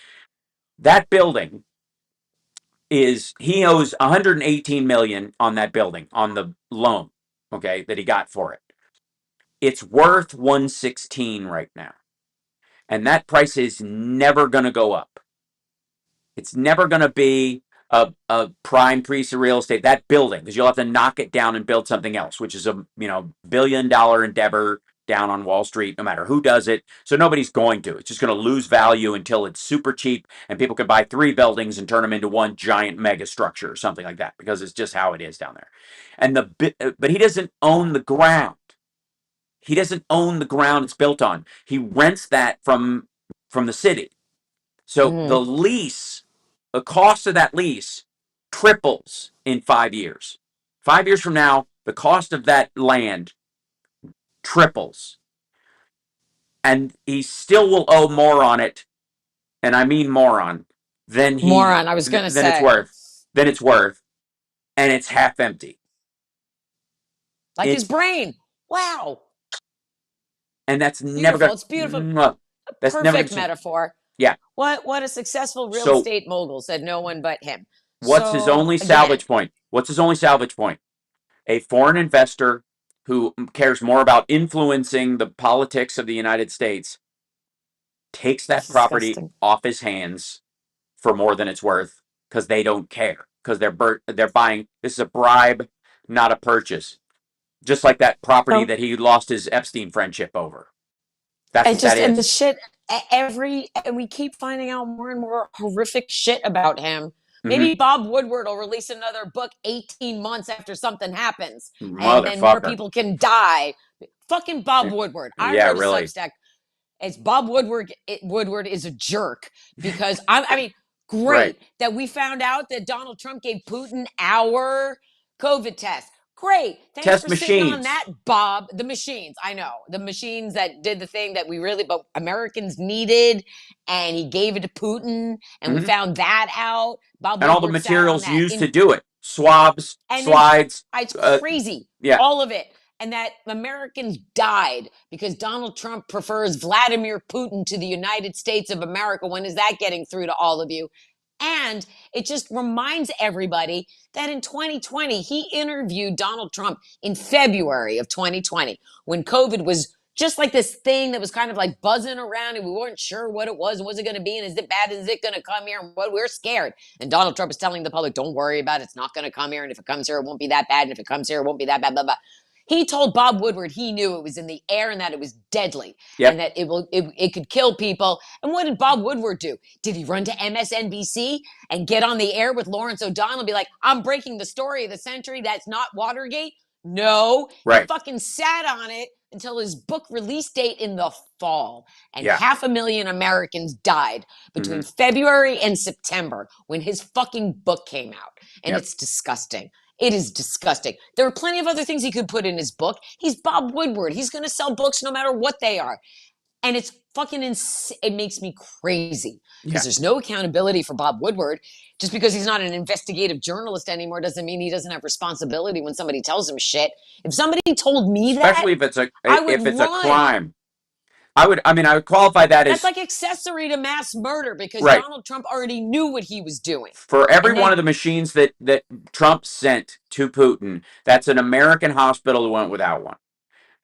that building he owes 118 million on that building, on the loan, okay, that he got for it. It's worth 116 right now. And that price is never going to go up. It's never going to be a prime piece of real estate, that building, because you'll have to knock it down and build something else, which is a billion-dollar endeavor down on Wall Street, no matter who does it. So nobody's going to. It's just going to lose value until it's super cheap and people can buy 3 buildings and turn them into one giant mega structure or something like that, because it's just how it is down there. And but he doesn't own the ground. He doesn't own the ground it's built on. He rents that from the city. So the lease, the cost of that lease triples in 5 years. 5 years from now, the cost of that land triples. And he still will owe more on it, and I mean moron, than I was going to say. It's worth, and it's half empty. Like his brain. Wow. And that's never going to... It's beautiful. That's perfect metaphor. Yeah. What a successful real estate mogul, said no one but him. What's his only salvage point? What's his only salvage point? A foreign investor who cares more about influencing the politics of the United States takes that property off his hands for more than it's worth, because they don't care, because they're buying. This is a bribe, not a purchase. Just like that property that he lost his Epstein friendship over. That's what that is. And the shit, and we keep finding out more and more horrific shit about him. Maybe Bob Woodward will release another book 18 months after something happens, and then more people can die. Fucking Bob Woodward. I wrote a Substack. It's Bob Woodward. Woodward is a jerk, because great that we found out that Donald Trump gave Putin our COVID test. Great. Thanks for sitting on that, Bob. The machines. I know. The machines that did the thing that but Americans needed, and he gave it to Putin, and we found that out. Bob and Woodward, all the materials used to do it. Swabs, slides. It's crazy. All of it. And that Americans died because Donald Trump prefers Vladimir Putin to the United States of America. When is that getting through to all of you? And it just reminds everybody that in 2020, he interviewed Donald Trump in February of 2020, when COVID was just like this thing that was kind of like buzzing around, and we weren't sure what it was, and what's it going to be, and is it bad, is it going to come here, and what, we're scared. And Donald Trump is telling the public, don't worry about it, it's not going to come here, and if it comes here, it won't be that bad, and if it comes here, it won't be that bad, blah, blah. He told Bob Woodward he knew it was in the air and that it was deadly, and that it could kill people. And what did Bob Woodward do? Did he run to MSNBC and get on the air with Lawrence O'Donnell and be like, I'm breaking the story of the century, that's not Watergate? No. He fucking sat on it until his book release date in the fall. And 500,000 Americans died between February and September when his fucking book came out. And it's disgusting. It is disgusting. There are plenty of other things he could put in his book. He's Bob Woodward. He's going to sell books no matter what they are. And it's fucking insane. It makes me crazy, because there's no accountability for Bob Woodward. Just because he's not an investigative journalist anymore doesn't mean he doesn't have responsibility when somebody tells him shit. If somebody told me that, especially if it's a crime, I would qualify that as... That's like accessory to mass murder, because Donald Trump already knew what he was doing. For every one of the machines that Trump sent to Putin, that's an American hospital that went without one.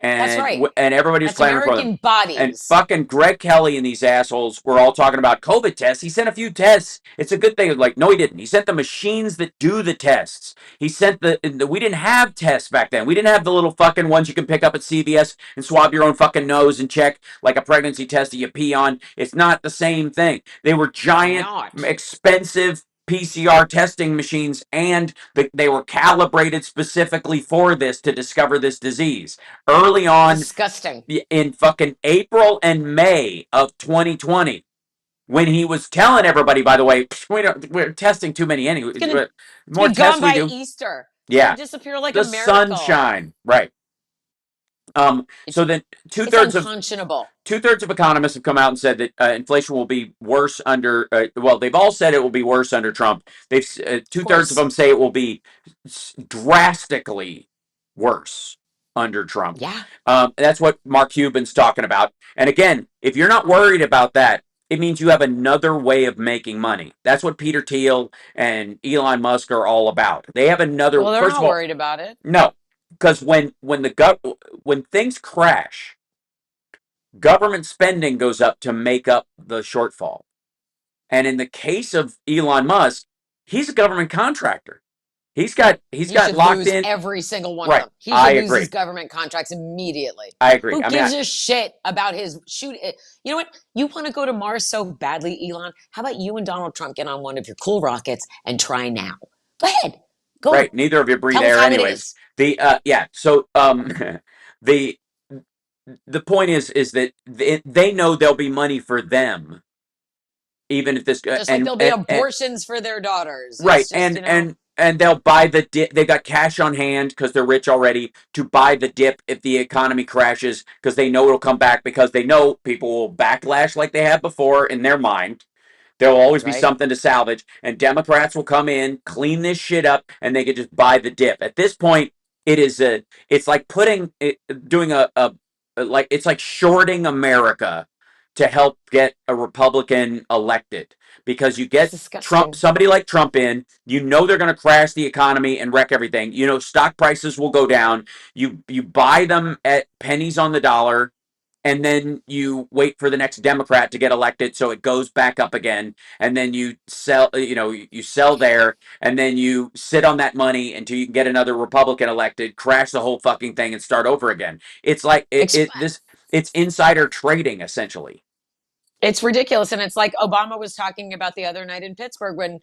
That's and right. and everybody's That's clamoring for them. American And bodies. fucking Greg Kelly and these assholes were all talking about COVID tests. He sent a few tests. It's a good thing. Like, no, he didn't. He sent the machines that do the tests. He sent we didn't have tests back then. We didn't have the little fucking ones you can pick up at CVS and swab your own fucking nose and check like a pregnancy test that you pee on. It's not the same thing. They were giant, expensive PCR testing machines, and they were calibrated specifically for this to discover this disease. Early on, disgusting. In fucking April and May of 2020, when he was telling everybody, by the way, we're testing too many anyway. More tests we do. Easter. Yeah, disappear like the a miracle. Sunshine, right? So then two-thirds of economists have come out and said that inflation will be worse under. Well, they've all said it will be worse under Trump. They've two-thirds of them say it will be drastically worse under Trump. Yeah. That's what Mark Cuban's talking about. And again, if you're not worried about that, it means you have another way of making money. That's what Peter Thiel and Elon Musk are all about. They have another. Well, they're not worried about it. No, because when things crash, government spending goes up to make up the shortfall. And in the case of Elon Musk, he's a government contractor. He's got locked in every single one right. of them. He should lose his government contracts immediately. I agree. Who gives a shit about his shoot? You know what? You want to go to Mars so badly, Elon? How about you and Donald Trump get on one of your cool rockets and try now? Go ahead. Go. Right. Neither of you breathe air anyways. So the point is that they know there'll be money for them, even if this just like there'll be abortions for their daughters, right? And they'll buy the dip. They've got cash on hand because they're rich already to buy the dip if the economy crashes, because they know it'll come back, because they know people will backlash like they have before in their mind. There'll always be something to salvage, and Democrats will come in, clean this shit up, and they can just buy the dip. At this point, it's like it's like shorting America to help get a Republican elected, because you get somebody like Trump in, they're going to crash the economy and wreck everything. Stock prices will go down. You buy them at pennies on the dollar, and then you wait for the next Democrat to get elected so it goes back up again, and then you sell, you sell there, and then you sit on that money until you can get another Republican elected, crash the whole fucking thing, and start over again. It's like it's insider trading, essentially. It's ridiculous. And it's like Obama was talking about the other night in Pittsburgh when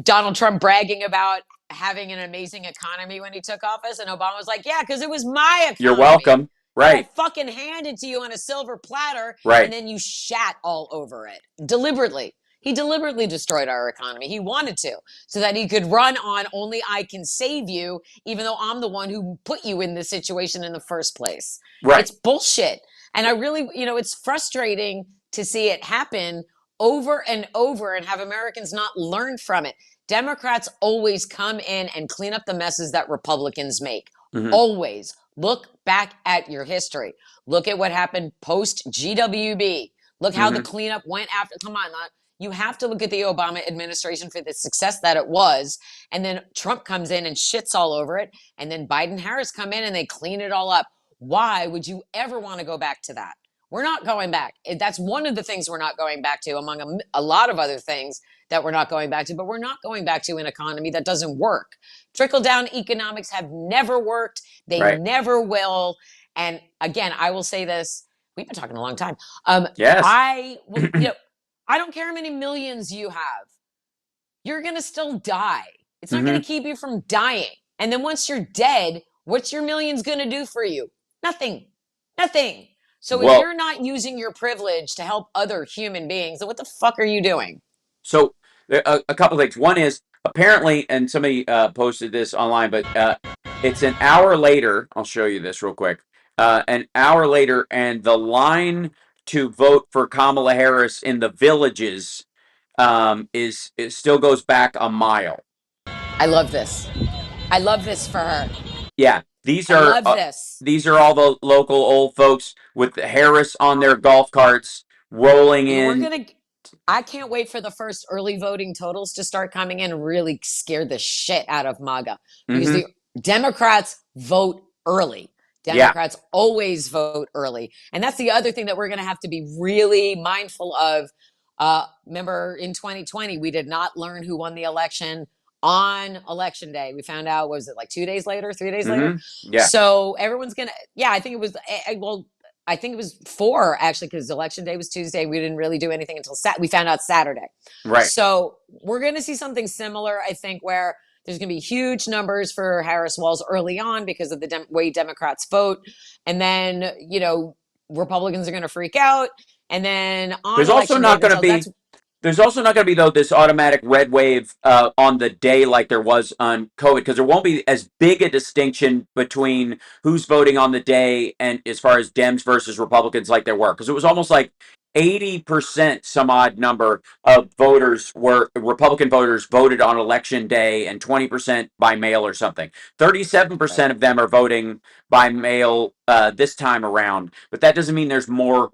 Donald Trump bragging about having an amazing economy when he took office. And Obama was like, yeah, because it was my economy. You're welcome. Right. I fucking handed to you on a silver platter. Right. And then you shat all over it deliberately. He deliberately destroyed our economy. He wanted to, so that he could run on only I can save you, even though I'm the one who put you in this situation in the first place. Right. It's bullshit. And I really, it's frustrating to see it happen over and over and have Americans not learn from it. Democrats always come in and clean up the messes that Republicans make. Mm-hmm. Always. Look back at your history. Look at what happened post GWB. Look how the cleanup went after. Come on, you have to look at the Obama administration for the success that it was. And then Trump comes in and shits all over it. And then Biden, Harris come in and they clean it all up. Why would you ever want to go back to that? We're not going back. That's one of the things we're not going back to, among a lot of other things that we're not going back to. But we're not going back to an economy that doesn't work. Trickle-down economics have never worked. They never will. And again, I will say this. We've been talking a long time. Yes. I don't care how many millions you have. You're going to still die. It's not going to keep you from dying. And then once you're dead, what's your millions going to do for you? Nothing. So if you're not using your privilege to help other human beings, then what the fuck are you doing? So a couple of things. One is, apparently, and somebody posted this online, but it's an hour later. I'll show you this real quick. An hour later, and the line to vote for Kamala Harris in the villages it still goes back a mile. I love this. I love this for her. Yeah. These are all the local old folks with Harris on their golf carts rolling in. I can't wait for the first early voting totals to start coming in and really scare the shit out of MAGA, because the Democrats vote early. Yeah. Democrats always vote early. And that's the other thing that we're going to have to be really mindful of. Remember in 2020, we did not learn who won the election on election day. We found out, was it like 2 days later, 3 days later? Yeah. So everyone's going to, yeah, I think it was, well, I think it was 4 actually, because election day was Tuesday. We didn't really do anything until we found out Saturday. Right. So we're going to see something similar, I think, where there's going to be huge numbers for Harris Walls early on because of the way Democrats vote. And then, Republicans are going to freak out. And then on There's also election day, not going to be There's also not going to be, though, this automatic red wave on the day like there was on COVID, because there won't be as big a distinction between who's voting on the day and as far as Dems versus Republicans like there were. Because it was almost like 80%, some odd number of voters were Republican voters voted on election day and 20% by mail or something. 37% of them are voting by mail this time around. But that doesn't mean there's more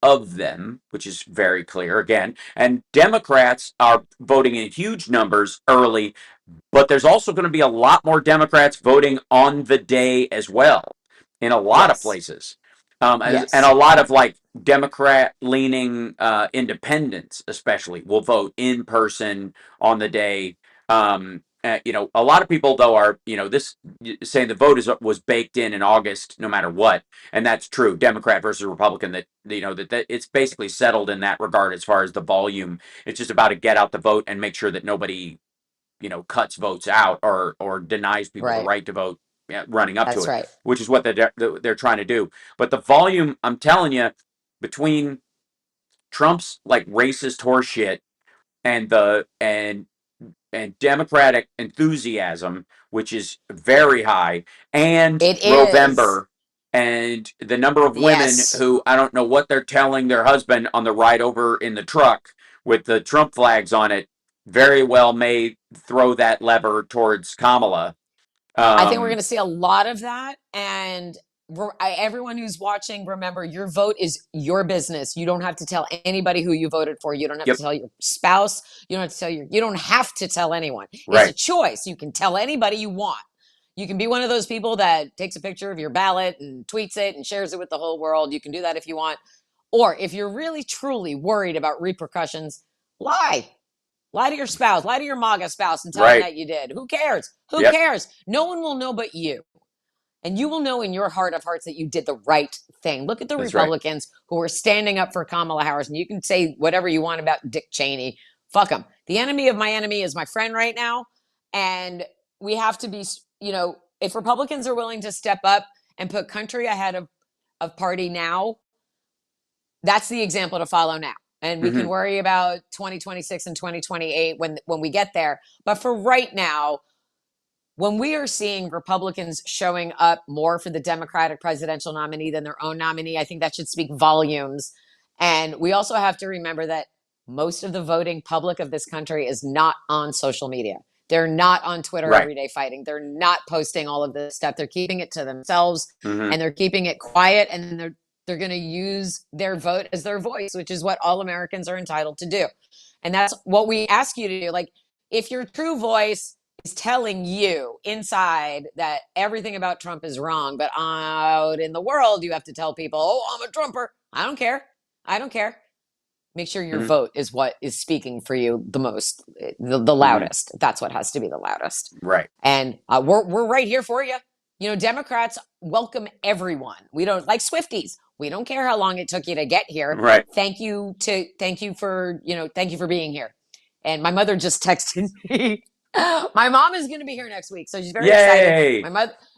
of them, which is very clear again. And Democrats are voting in huge numbers early, but there's also going to be a lot more Democrats voting on the day as well in a lot of places. And a lot of like Democrat leaning independents, especially, will vote in person on the day. A lot of people, though, are this saying the vote was baked in August, no matter what, and that's true. Democrat versus Republican, that that it's basically settled in that regard as far as the volume. It's just about to get out the vote and make sure that nobody cuts votes out or denies people the right to vote running up to it, which is what they're trying to do. But the volume, I'm telling you, between Trump's like racist horseshit and Democratic enthusiasm, which is very high, and November, and the number of women who I don't know what they're telling their husband on the ride over in the truck with the Trump flags on it, very well may throw that lever towards Kamala. I think we're going to see a lot of that. And everyone who's watching, remember, your vote is your business. You don't have to tell anybody who you voted for. You don't have to tell your spouse. You don't have to tell you don't have to tell anyone. It's a choice. You can tell anybody you want. You can be one of those people that takes a picture of your ballot and tweets it and shares it with the whole world. You can do that if you want. Or if you're really, truly worried about repercussions, lie. Lie to your spouse, lie to your MAGA spouse and tell them that you did. Who cares? Who cares? No one will know but you. And you will know in your heart of hearts that you did the right thing. Look at the Republicans who are standing up for Kamala Harris. And you can say whatever you want about Dick Cheney. Fuck them. The enemy of my enemy is my friend right now. And we have to be, if Republicans are willing to step up and put country ahead of party now, that's the example to follow now. And we can worry about 2026 and 2028 when we get there. But for right now, when we are seeing Republicans showing up more for the Democratic presidential nominee than their own nominee, I think that should speak volumes. And we also have to remember that most of the voting public of this country is not on social media. They're not on Twitter every day fighting. They're not posting all of this stuff. They're keeping it to themselves and they're keeping it quiet, and they're going to use their vote as their voice, which is what all Americans are entitled to do. And that's what we ask you to do. Like, if your true voice is telling you inside that everything about Trump is wrong, but out in the world, you have to tell people, oh, I'm a Trumper. I don't care. I don't care. Make sure your vote is what is speaking for you the most, the loudest. That's what has to be the loudest. Right. And we're right here for you. Democrats welcome everyone. We don't like Swifties. We don't care how long it took you to get here. Right. Thank you for being here. And my mother just texted me. My mom is going to be here next week, so she's very excited.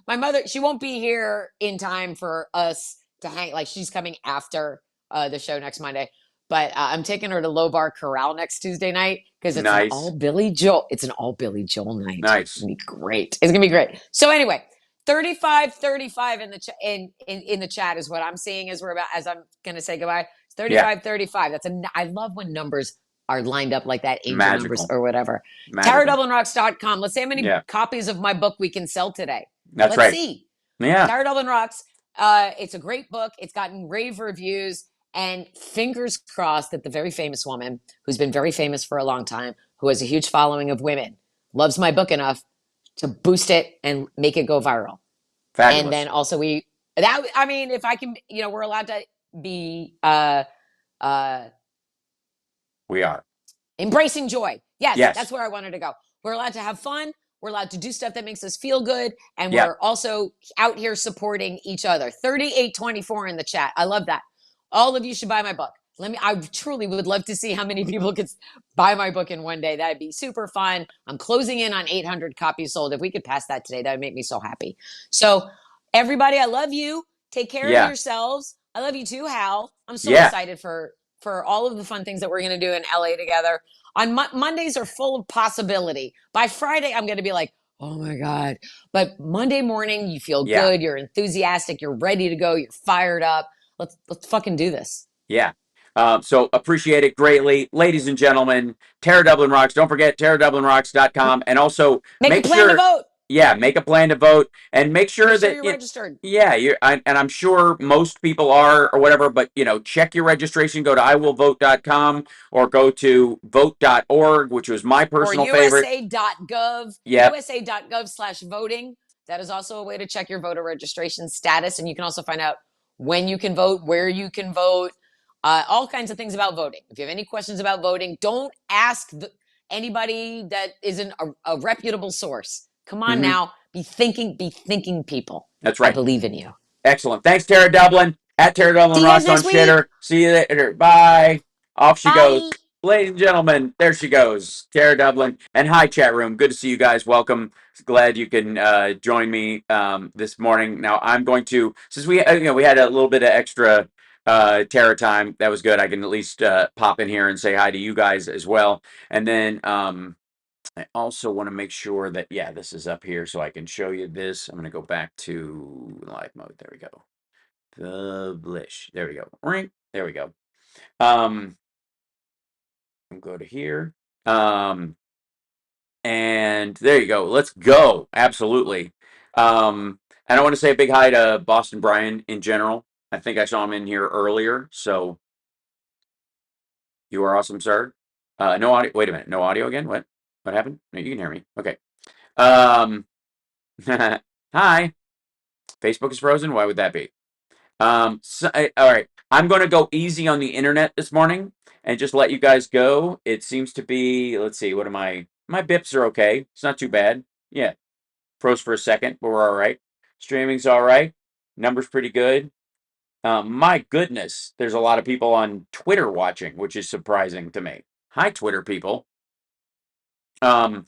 My mother, she won't be here in time for us to hang. Like, she's coming after the show next Monday. But I'm taking her to Low Bar Corral next Tuesday night because it's an all Billy Joel. It's an all Billy Joel night. Nice. It's gonna be great. It's gonna be great. So anyway, 35-35 in the chat is what I'm seeing as I'm gonna say goodbye. It's 35-35. I love when numbers are lined up like that, angel numbers or whatever. TaraDublinRocks.com. Let's see how many copies of my book we can sell today. Let's see. Yeah. Tara Dublin Rocks. It's a great book. It's gotten rave reviews. And fingers crossed that the very famous woman, who's been very famous for a long time, who has a huge following of women, loves my book enough to boost it and make it go viral. Fabulous. And then also we That, I mean, if I can, you know, we're allowed to be uh We are. embracing joy. Yes, that's Yes. where I wanted to go. We're allowed to have fun. We're allowed to do stuff that makes us feel good. And Yep. we're also out here supporting each other. 3824 in the chat. I love that. All of you should buy my book. I truly would love to see how many people could buy my book in one day. That'd be super fun. I'm closing in on 800 copies sold. If we could pass that today, that would make me so happy. So, everybody, I love you. Take care of Yeah. yourselves. I love you too, Hal. I'm so Yeah. excited for all of the fun things that we're going to do in LA together. On Mondays are full of possibility. By Friday, I'm going to be like, oh my God. But Monday morning, you feel Yeah. good. You're enthusiastic. You're ready to go. You're fired up. Let's fucking do this. Yeah. So appreciate it greatly. Ladies and gentlemen, Tara Dublin Rocks. Don't forget TaraDublinRocks.com. And also Make a make plan to sure, vote. yeah, make a plan to vote and make sure Make sure that, you're registered. yeah, and I'm sure most people are or whatever, but, you know, check your registration. Go to iwillvote.com or go to vote.org, which was my Or personal favorite. USA.gov, Yep. USA.gov/voting. That is also a way to check your voter registration status. And you can also find out when you can vote, where you can vote, all kinds of things about voting. If you have any questions about voting, don't ask anybody that isn't a reputable source. Come on Mm-hmm. now, be thinking people. That's I right. believe in you. Excellent. Thanks, Tara Dublin. At Tara Dublin See you guys Rocks on next week. Shitter. See you later. Bye. Off she goes. Bye. Ladies and gentlemen, there she goes, Tara Dublin. And hi, chat room. Good to see you guys. Welcome. Glad you can join me this morning. Now I'm going to, since we we had a little bit of extra Tara time, that was good. I can at least pop in here and say hi to you guys as well. And then I also want to make sure that, yeah, this is up here so I can show you this. I'm going to go back to live mode. There we go. Publish. There we go. Ring. There we go. Go to here. And there you go. Let's go. Absolutely. And I want to say a big hi to Boston Brian in general. I think I saw him in here earlier. So you are awesome, sir. No audio. Wait a minute. No audio again? What? What happened? No, you can hear me. Okay. Hi. Facebook is frozen. Why would that be? All right. I'm going to go easy on the internet this morning and just let you guys go. It seems to be, let's see, what am I? My bips are okay. It's not too bad. Yeah. Froze for a second, but we're all right. Streaming's all right. Numbers pretty good. My goodness, there's a lot of people on Twitter watching, which is surprising to me. Hi, Twitter people. By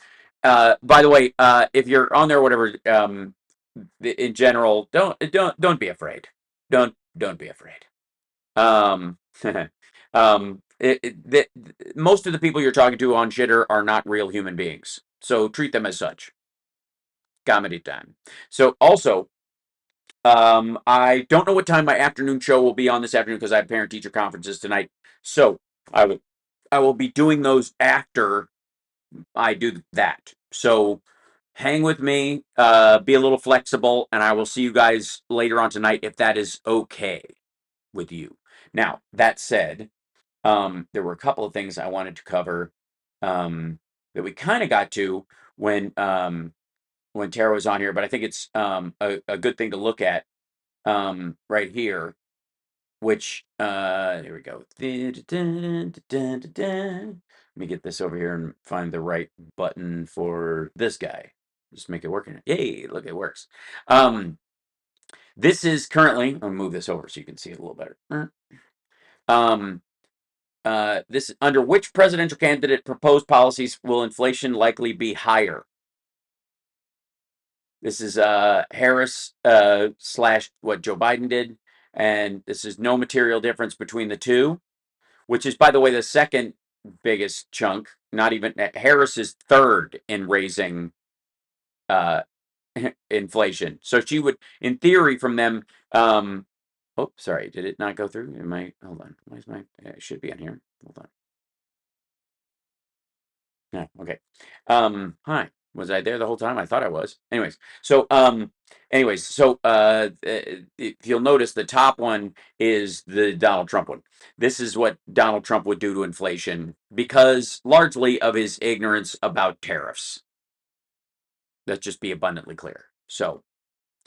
the way, if you're on there, whatever, in general, don't be afraid. Don't be afraid. Most of the people you're talking to on Shitter are not real human beings, so treat them as such. Comedy time. So also, I don't know what time my afternoon show will be on this afternoon because I have parent teacher conferences tonight. So I will be doing those after I do that. So hang with me, be a little flexible, and I will see you guys later on tonight if that is okay with you. Now, that said, there were a couple of things I wanted to cover that we kind of got to when Tara was on here, but I think it's a good thing to look at right here, which here we go. Let me get this over here and find the right button for this guy. Just make it work. Yay, look, it works. This is currently, I'll move this over so you can see it a little better. This under which presidential candidate proposed policies will inflation likely be higher? This is Harris slash what Joe Biden did, and this is no material difference between the two, which is, by the way, the second biggest chunk. Not even Harris is third in raising inflation. So she would, in theory, from them. Oh, sorry, did it not go through? Am I? Hold on. Why is my? It should be on here. Hold on. Yeah. Okay. Hi. Was I there the whole time? I thought I was. Anyways, so if you'll notice, the top one is the Donald Trump one. This is what Donald Trump would do to inflation because largely of his ignorance about tariffs. Let's just be abundantly clear. So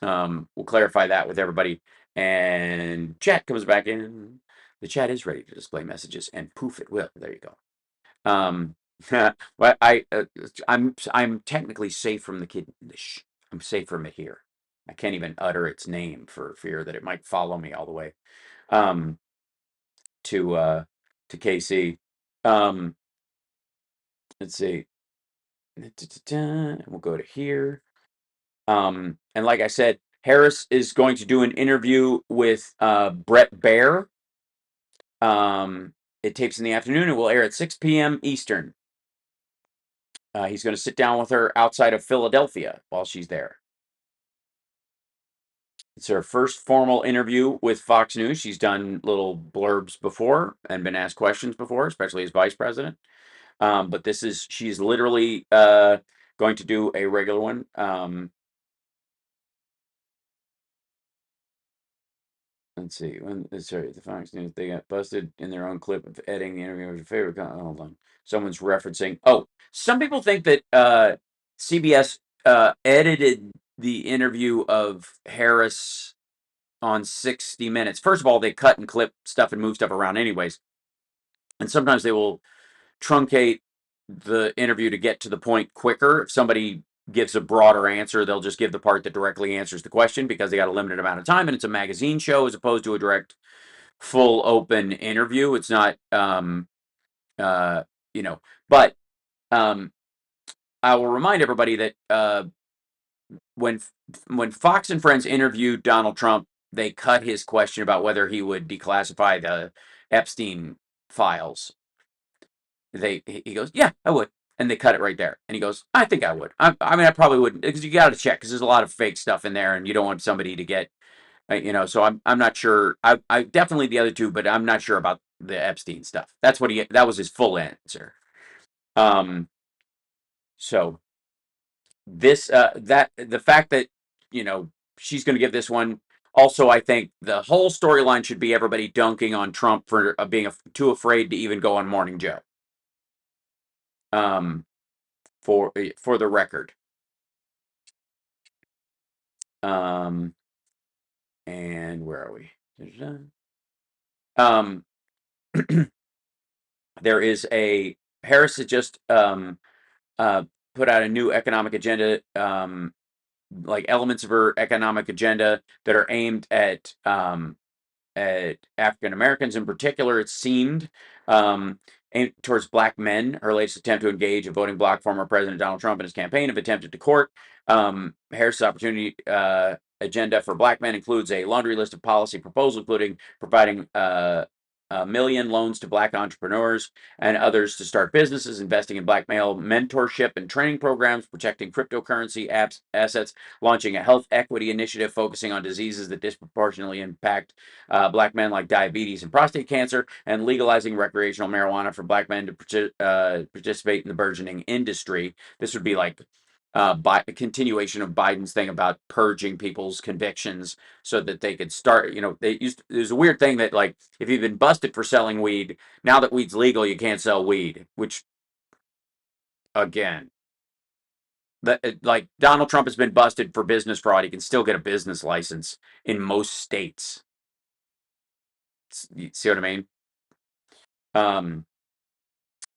We'll clarify that with everybody. And chat comes back in. The chat is ready to display messages, and poof, it will. There you go. But I'm technically safe from the kid. I'm safe from it here. I can't even utter its name for fear that it might follow me all the way um, to KC. Let's see. And we'll go to here. And like I said, Harris is going to do an interview with Brett Baer. It tapes in the afternoon and will air at 6 p.m. Eastern. He's going to sit down with her outside of Philadelphia while she's there. It's her first formal interview with Fox News. She's done little blurbs before and been asked questions before, especially as vice president. But she's literally going to do a regular one. Let's see. Sorry, the Fox News, they got busted in their own clip of editing the interview with your favorite. Hold on. Someone's referencing. Oh, some people think that CBS edited the interview of Harris on 60 Minutes. First of all, they cut and clip stuff and move stuff around anyways. And sometimes they will truncate the interview to get to the point quicker. If somebody gives a broader answer, they'll just give the part that directly answers the question because they got a limited amount of time and it's a magazine show as opposed to a direct full open interview. It's not you know, but I will remind everybody that when Fox and Friends interviewed Donald Trump, they cut his question about whether he would declassify the Epstein files. He goes, yeah, I would. And they cut it right there. And he goes, I think I would. I mean, I probably wouldn't, because you got to check, because there's a lot of fake stuff in there, and you don't want somebody to get, So I'm not sure. I definitely the other two, but I'm not sure about the Epstein stuff. That was his full answer. So this that the fact that she's going to give this one. Also, I think the whole storyline should be everybody dunking on Trump for being too afraid to even go on Morning Joe. For the record. And where are we? There is Harris has just put out a new economic agenda, like elements of her economic agenda that are aimed at African Americans in particular. It seemed aimed towards black men. Her latest attempt to engage a voting bloc former President Donald Trump in his campaign, if attempted to court. Harris's opportunity agenda for black men includes a laundry list of policy proposals, including providing $1 million loans to black entrepreneurs and others to start businesses, investing in black male mentorship and training programs, protecting cryptocurrency assets, launching a health equity initiative focusing on diseases that disproportionately impact black men, like diabetes and prostate cancer, and legalizing recreational marijuana for black men to participate in the burgeoning industry. This would be like by a continuation of Biden's thing about purging people's convictions so that they could start, there's a weird thing that, like, if you've been busted for selling weed, now that weed's legal, you can't sell weed, which, again, like, Donald Trump has been busted for business fraud. He can still get a business license in most states. You see what I mean?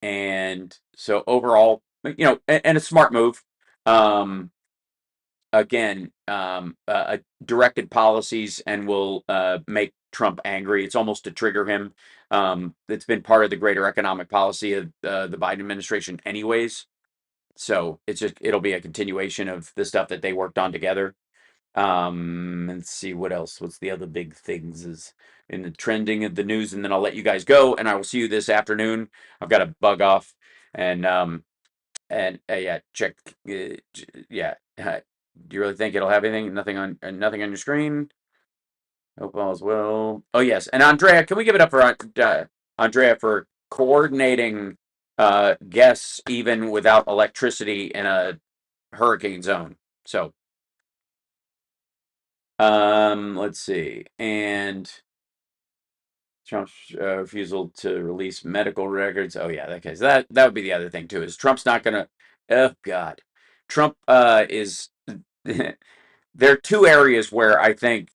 And so overall, and a smart move. Again, directed policies and will make Trump angry. It's almost to trigger him. It's been part of the greater economic policy of the Biden administration anyways. So it'll be a continuation of the stuff that they worked on together. Let's see what else. What's the other big things is in the trending of the news, and then I'll let you guys go, and I will see you this afternoon. I've got to bug off, and yeah, check. Yeah, do you really think it'll have anything? Nothing on your screen. Hope all is well. Oh yes, and Andrea, can we give it up for Andrea for coordinating guests even without electricity in a hurricane zone? So, let's see, and Trump's refusal to release medical records. Oh yeah, okay. So that would be the other thing too. Is Trump's not gonna? Oh God, Trump is there are two areas where I think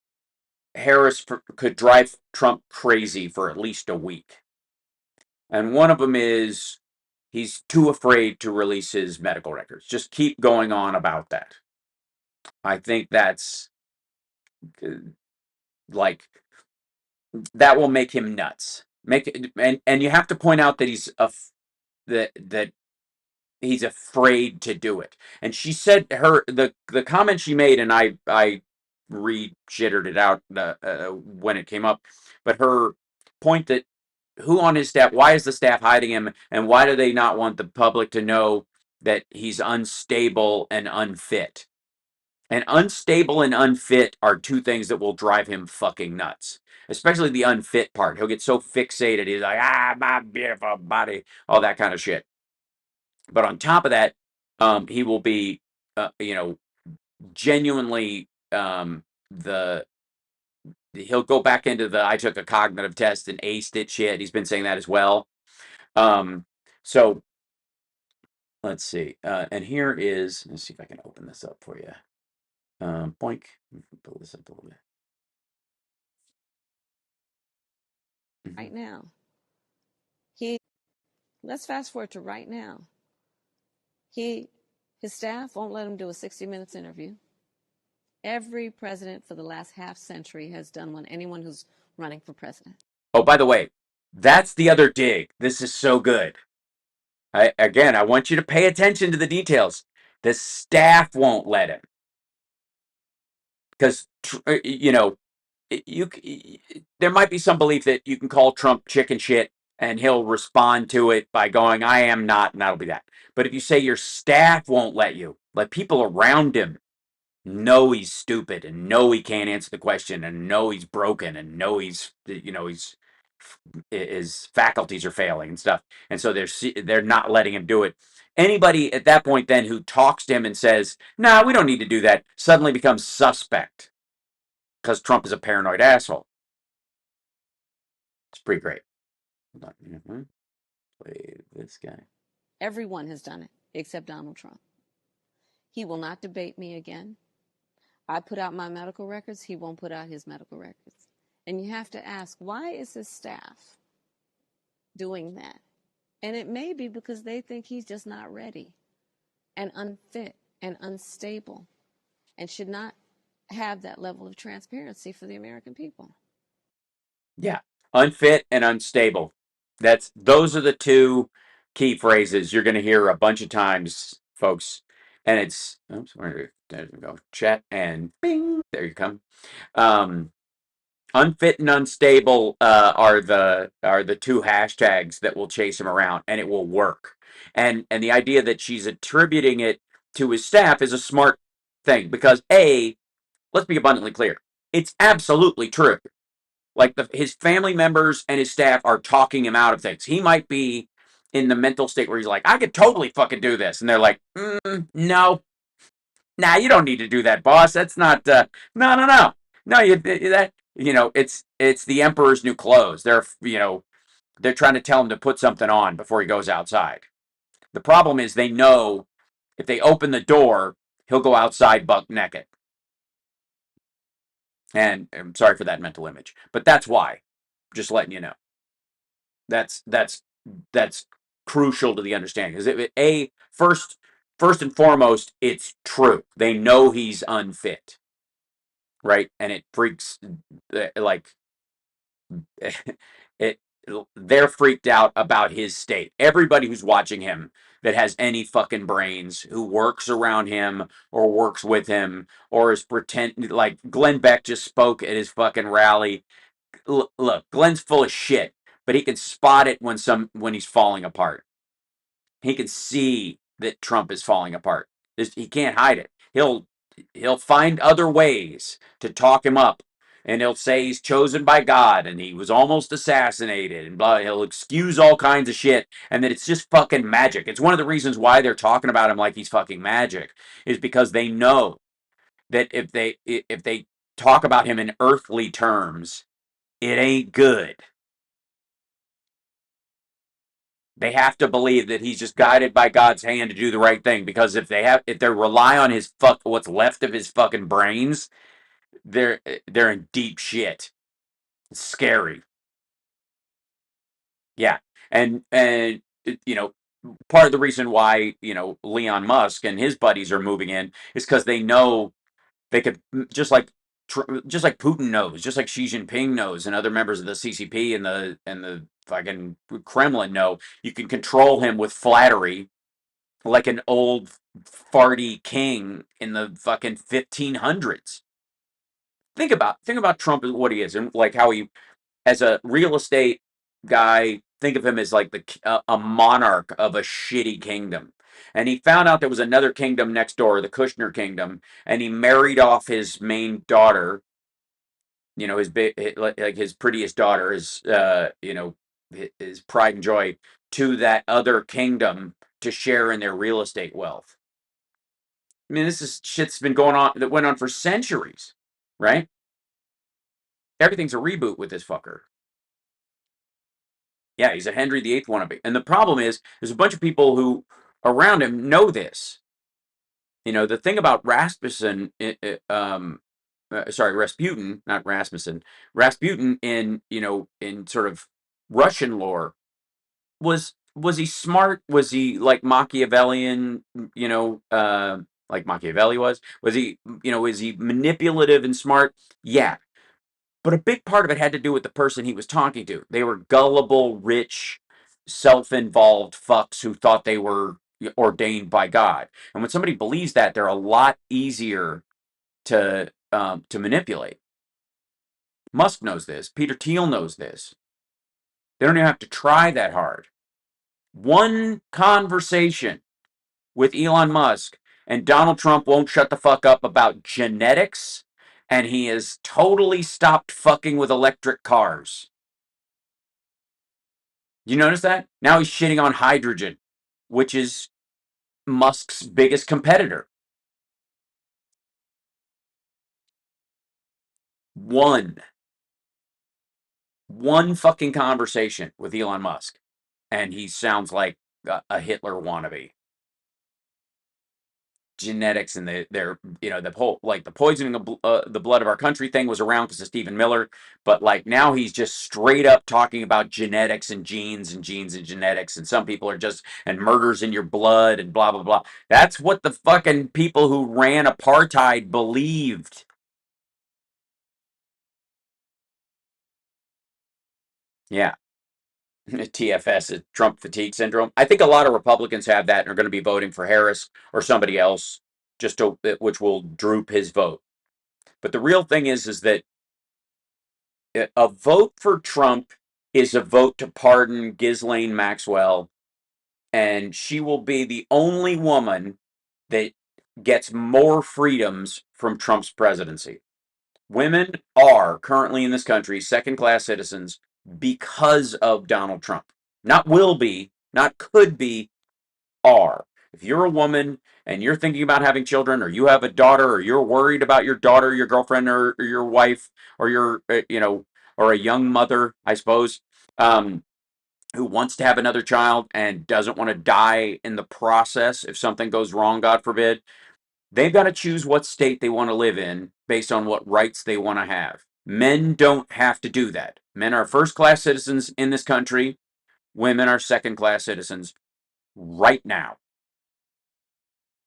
Harris could drive Trump crazy for at least a week. And one of them is he's too afraid to release his medical records. Just keep going on about that. I think that's like that will make him nuts. And you have to point out that that he's afraid to do it. And she said the comment she made, and I re-jittered it out when it came up, but her point that who on his staff, why is the staff hiding him, and why do they not want the public to know that he's unstable and unfit? And unstable and unfit are two things that will drive him fucking nuts. Especially the unfit part. He'll get so fixated. He's like, my beautiful body, all that kind of shit. But on top of that, he will be, genuinely the he'll go back into the I took a cognitive test and aced it shit. He's been saying that as well. So let's see. And here is, let's see if I can open this up for you. Boink. Pull this up a little bit. Right now. Let's fast forward to right now. His staff won't let him do a 60 Minutes interview. Every president for the last half century has done one, anyone who's running for president. Oh, by the way, that's the other dig. This is so good. I want you to pay attention to the details. The staff won't let him. Because, there might be some belief that you can call Trump chicken shit and he'll respond to it by going, I am not, and that'll be that. But if you say your staff won't let you, like people around him know he's stupid and know he can't answer the question and know he's broken and know his faculties are failing and stuff. And so they're not letting him do it. Anybody at that point then who talks to him and says, nah, we don't need to do that, suddenly becomes suspect because Trump is a paranoid asshole. It's pretty great. Hold on. Mm-hmm. Play this guy. Everyone has done it except Donald Trump. He will not debate me again. I put out my medical records. He won't put out his medical records. And you have to ask, why is his staff doing that? And it may be because they think he's just not ready and unfit and unstable and should not have that level of transparency for the American people. Yeah. Unfit and unstable. Those are the two key phrases you're going to hear a bunch of times, folks. And it's, oops, there we go. Chat and bing. There you come. Unfit and unstable are the two hashtags that will chase him around, and it will work. And the idea that she's attributing it to his staff is a smart thing because let's be abundantly clear, it's absolutely true. Like his family members and his staff are talking him out of things. He might be in the mental state where he's like, I could totally fucking do this, and they're like, no, nah, you don't need to do that, boss. That's not. No. It's the emperor's new clothes. They're trying to tell him to put something on before he goes outside. The problem is they know if they open the door, he'll go outside buck naked. And I'm sorry for that mental image, but that's why. Just letting you know. That's crucial to the understanding because first and foremost, it's true. They know he's unfit, right? And it freaks like it. They're freaked out about his state. Everybody who's watching him that has any fucking brains, who works around him or works with him or is like Glenn Beck just spoke at his fucking rally. Look, Glenn's full of shit, but he can spot it when he's falling apart. He can see that Trump is falling apart. He can't hide it. He'll find other ways to talk him up, and he'll say he's chosen by God and he was almost assassinated and blah. He'll excuse all kinds of shit, and that it's just fucking magic. It's one of the reasons why they're talking about him like he's fucking magic, is because they know that if they talk about him in earthly terms, it ain't good. They have to believe that he's just guided by God's hand to do the right thing. Because if they rely on what's left of his fucking brains, they're in deep shit. It's scary. Yeah, and part of the reason why Elon Musk and his buddies are moving in is because they know they could just like Putin knows, just like Xi Jinping knows, and other members of the CCP and the fucking Kremlin know, you can control him with flattery, like an old farty king in the fucking 1500s. Think about Trump and what he is, and like how he, as a real estate guy, think of him as like a monarch of a shitty kingdom. And he found out there was another kingdom next door, the Kushner kingdom, and he married off his main daughter, like his prettiest daughter, his pride and joy, to that other kingdom to share in their real estate wealth. I mean, this is shit's been going on that went on for centuries, right? Everything's a reboot with this fucker. Yeah, he's a Henry VIII wannabe. And the problem is, there's a bunch of people who around him know this. The thing about Rasputin, not Rasmussen, Rasputin in sort of Russian lore, was he smart? Was he like Machiavellian? Like Machiavelli was? Was he manipulative and smart? Yeah. But a big part of it had to do with the person he was talking to. They were gullible, rich, self-involved fucks who thought they were ordained by God. And when somebody believes that, they're a lot easier to manipulate. Musk knows this. Peter Thiel knows this. They don't even have to try that hard. One conversation with Elon Musk, and Donald Trump won't shut the fuck up about genetics, and he has totally stopped fucking with electric cars. You notice that? Now he's shitting on hydrogen, which is Musk's biggest competitor. One fucking conversation with Elon Musk, and he sounds like a Hitler wannabe. Genetics and the whole, like, the poisoning of the blood of our country thing was around because of Stephen Miller, but like now he's just straight up talking about genetics and genes and genetics, and some people are just, and murders in your blood and blah blah blah. That's what the fucking people who ran apartheid believed. Yeah. TFS, Trump fatigue syndrome. I think a lot of Republicans have that and are going to be voting for Harris or somebody else, which will droop his vote. But the real thing is that a vote for Trump is a vote to pardon Ghislaine Maxwell, and she will be the only woman that gets more freedoms from Trump's presidency. Women are currently in this country second-class citizens because of Donald Trump. Not will be, not could be, are. If you're a woman and you're thinking about having children, or you have a daughter, or you're worried about your daughter, your girlfriend, or your wife, or or a young mother, I suppose, who wants to have another child and doesn't want to die in the process if something goes wrong, God forbid, they've got to choose what state they want to live in based on what rights they want to have. Men don't have to do that. Men are first-class citizens in this country. Women are second-class citizens right now.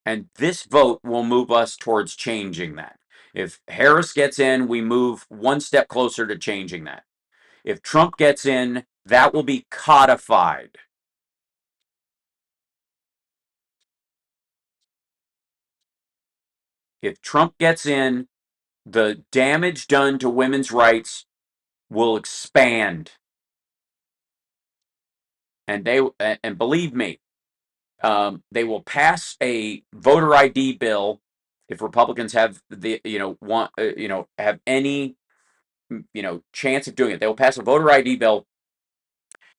And this vote will move us towards changing that. If Harris gets in, we move one step closer to changing that. If Trump gets in, that will be codified. If Trump gets in, the damage done to women's rights will expand. And believe me, they will pass a voter ID bill if Republicans have have any chance of doing it. They will pass a voter ID bill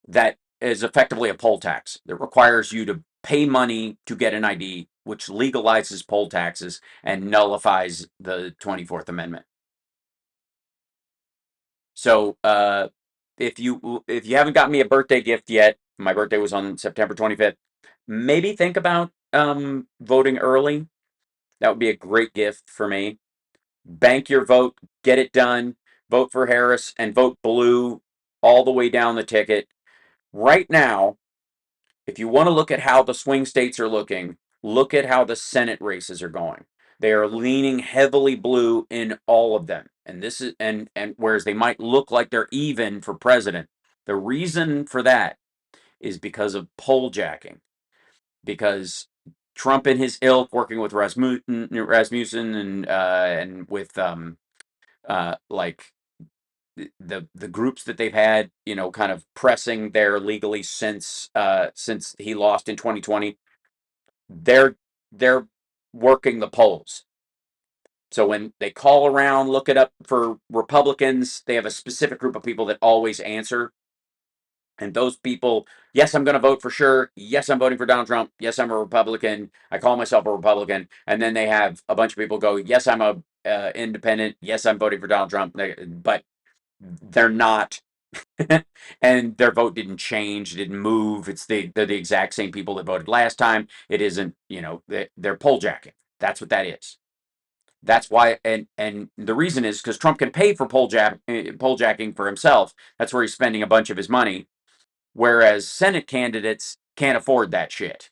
that is effectively a poll tax that requires you to pay money to get an ID, which legalizes poll taxes and nullifies the 24th Amendment. So if you haven't got me a birthday gift yet, My birthday was on September 25th. Maybe think about voting early. That would be a great gift for me. Bank your vote, get it done, vote for Harris, and vote blue all the way down the ticket. Right now, if you want to look at how the swing states are looking, look at how the Senate races are going. They are leaning heavily blue in all of them. And this is and whereas they might look like they're even for president, the reason for that is because of poll jacking. Because Trump and his ilk, working with Rasmussen and with like the groups that they've had, you know, kind of pressing there legally since he lost in 2020, they're working the polls. So when they call around, look it up for Republicans, they have a specific group of people that always answer. And those people, yes, I'm going to vote for sure. Yes, I'm voting for Donald Trump. Yes, I'm a Republican. I call myself a Republican. And then they have a bunch of people go, yes, I'm a independent. Yes, I'm voting for Donald Trump. But they're not. And their vote didn't change, didn't move. They're the exact same people that voted last time. It isn't, you know, they're poll jacking. That's what that is. That's why, and the reason is because Trump can pay for poll jacking for himself. That's where he's spending a bunch of his money. Whereas Senate candidates can't afford that shit.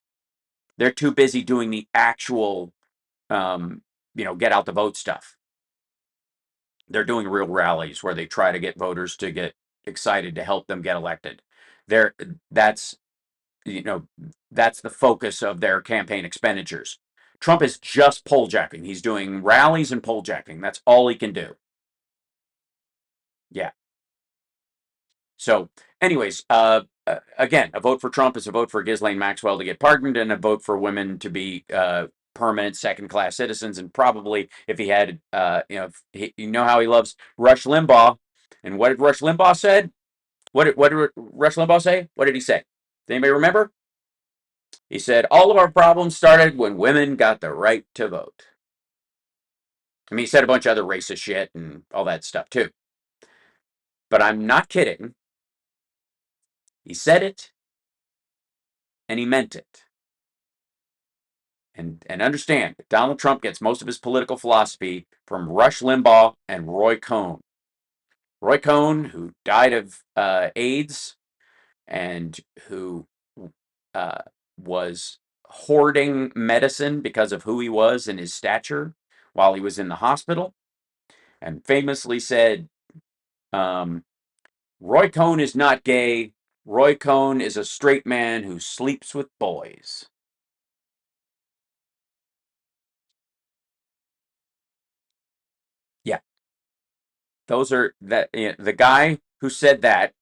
They're too busy doing the actual, get out the vote stuff. They're doing real rallies where they try to get voters to get excited to help them get elected. That's the focus of their campaign expenditures. Trump is just poll jacking. He's doing rallies and poll jacking. That's all he can do. Yeah. So, anyways, again, a vote for Trump is a vote for Ghislaine Maxwell to get pardoned, and a vote for women to be permanent second-class citizens. And probably, if he had, you know how he loves Rush Limbaugh, and what did Rush Limbaugh said? What did Rush Limbaugh say? What did he say? Does anybody remember? He said, all of our problems started when women got the right to vote. I mean, he said a bunch of other racist shit and all that stuff too. But I'm not kidding. He said it, and he meant it. And understand, Donald Trump gets most of his political philosophy from Rush Limbaugh and Roy Cohn. Roy Cohn, who died of AIDS and who was hoarding medicine because of who he was and his stature while he was in the hospital, and famously said, Roy Cohn is not gay. Roy Cohn is a straight man who sleeps with boys. Yeah. Those are the guy who said that.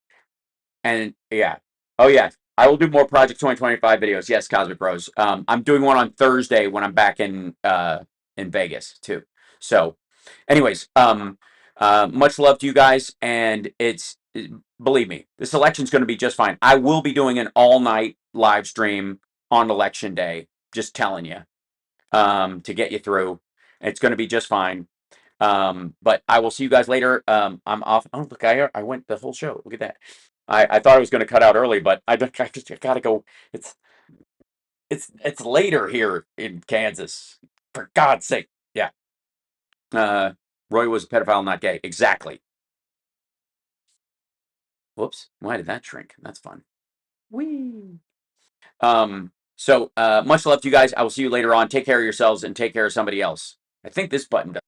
And yeah. Oh yeah. I will do more Project 2025 videos. Yes, Cosmic Rose. I'm doing one on Thursday when I'm back in Vegas too. So anyways, much love to you guys, and believe me, this election's going to be just fine. I will be doing an all-night live stream on election day, just telling you, to get you through. It's going to be just fine. But I will see you guys later. I'm off. Oh, look, I went the whole show. Look at that. I thought I was going to cut out early, but I just got to go. It's later here in Kansas. For God's sake. Yeah. Roy was a pedophile, not gay. Exactly. Whoops. Why did that shrink? That's fun. Whee. So much love to you guys. I will see you later on. Take care of yourselves and take care of somebody else. I think this button does.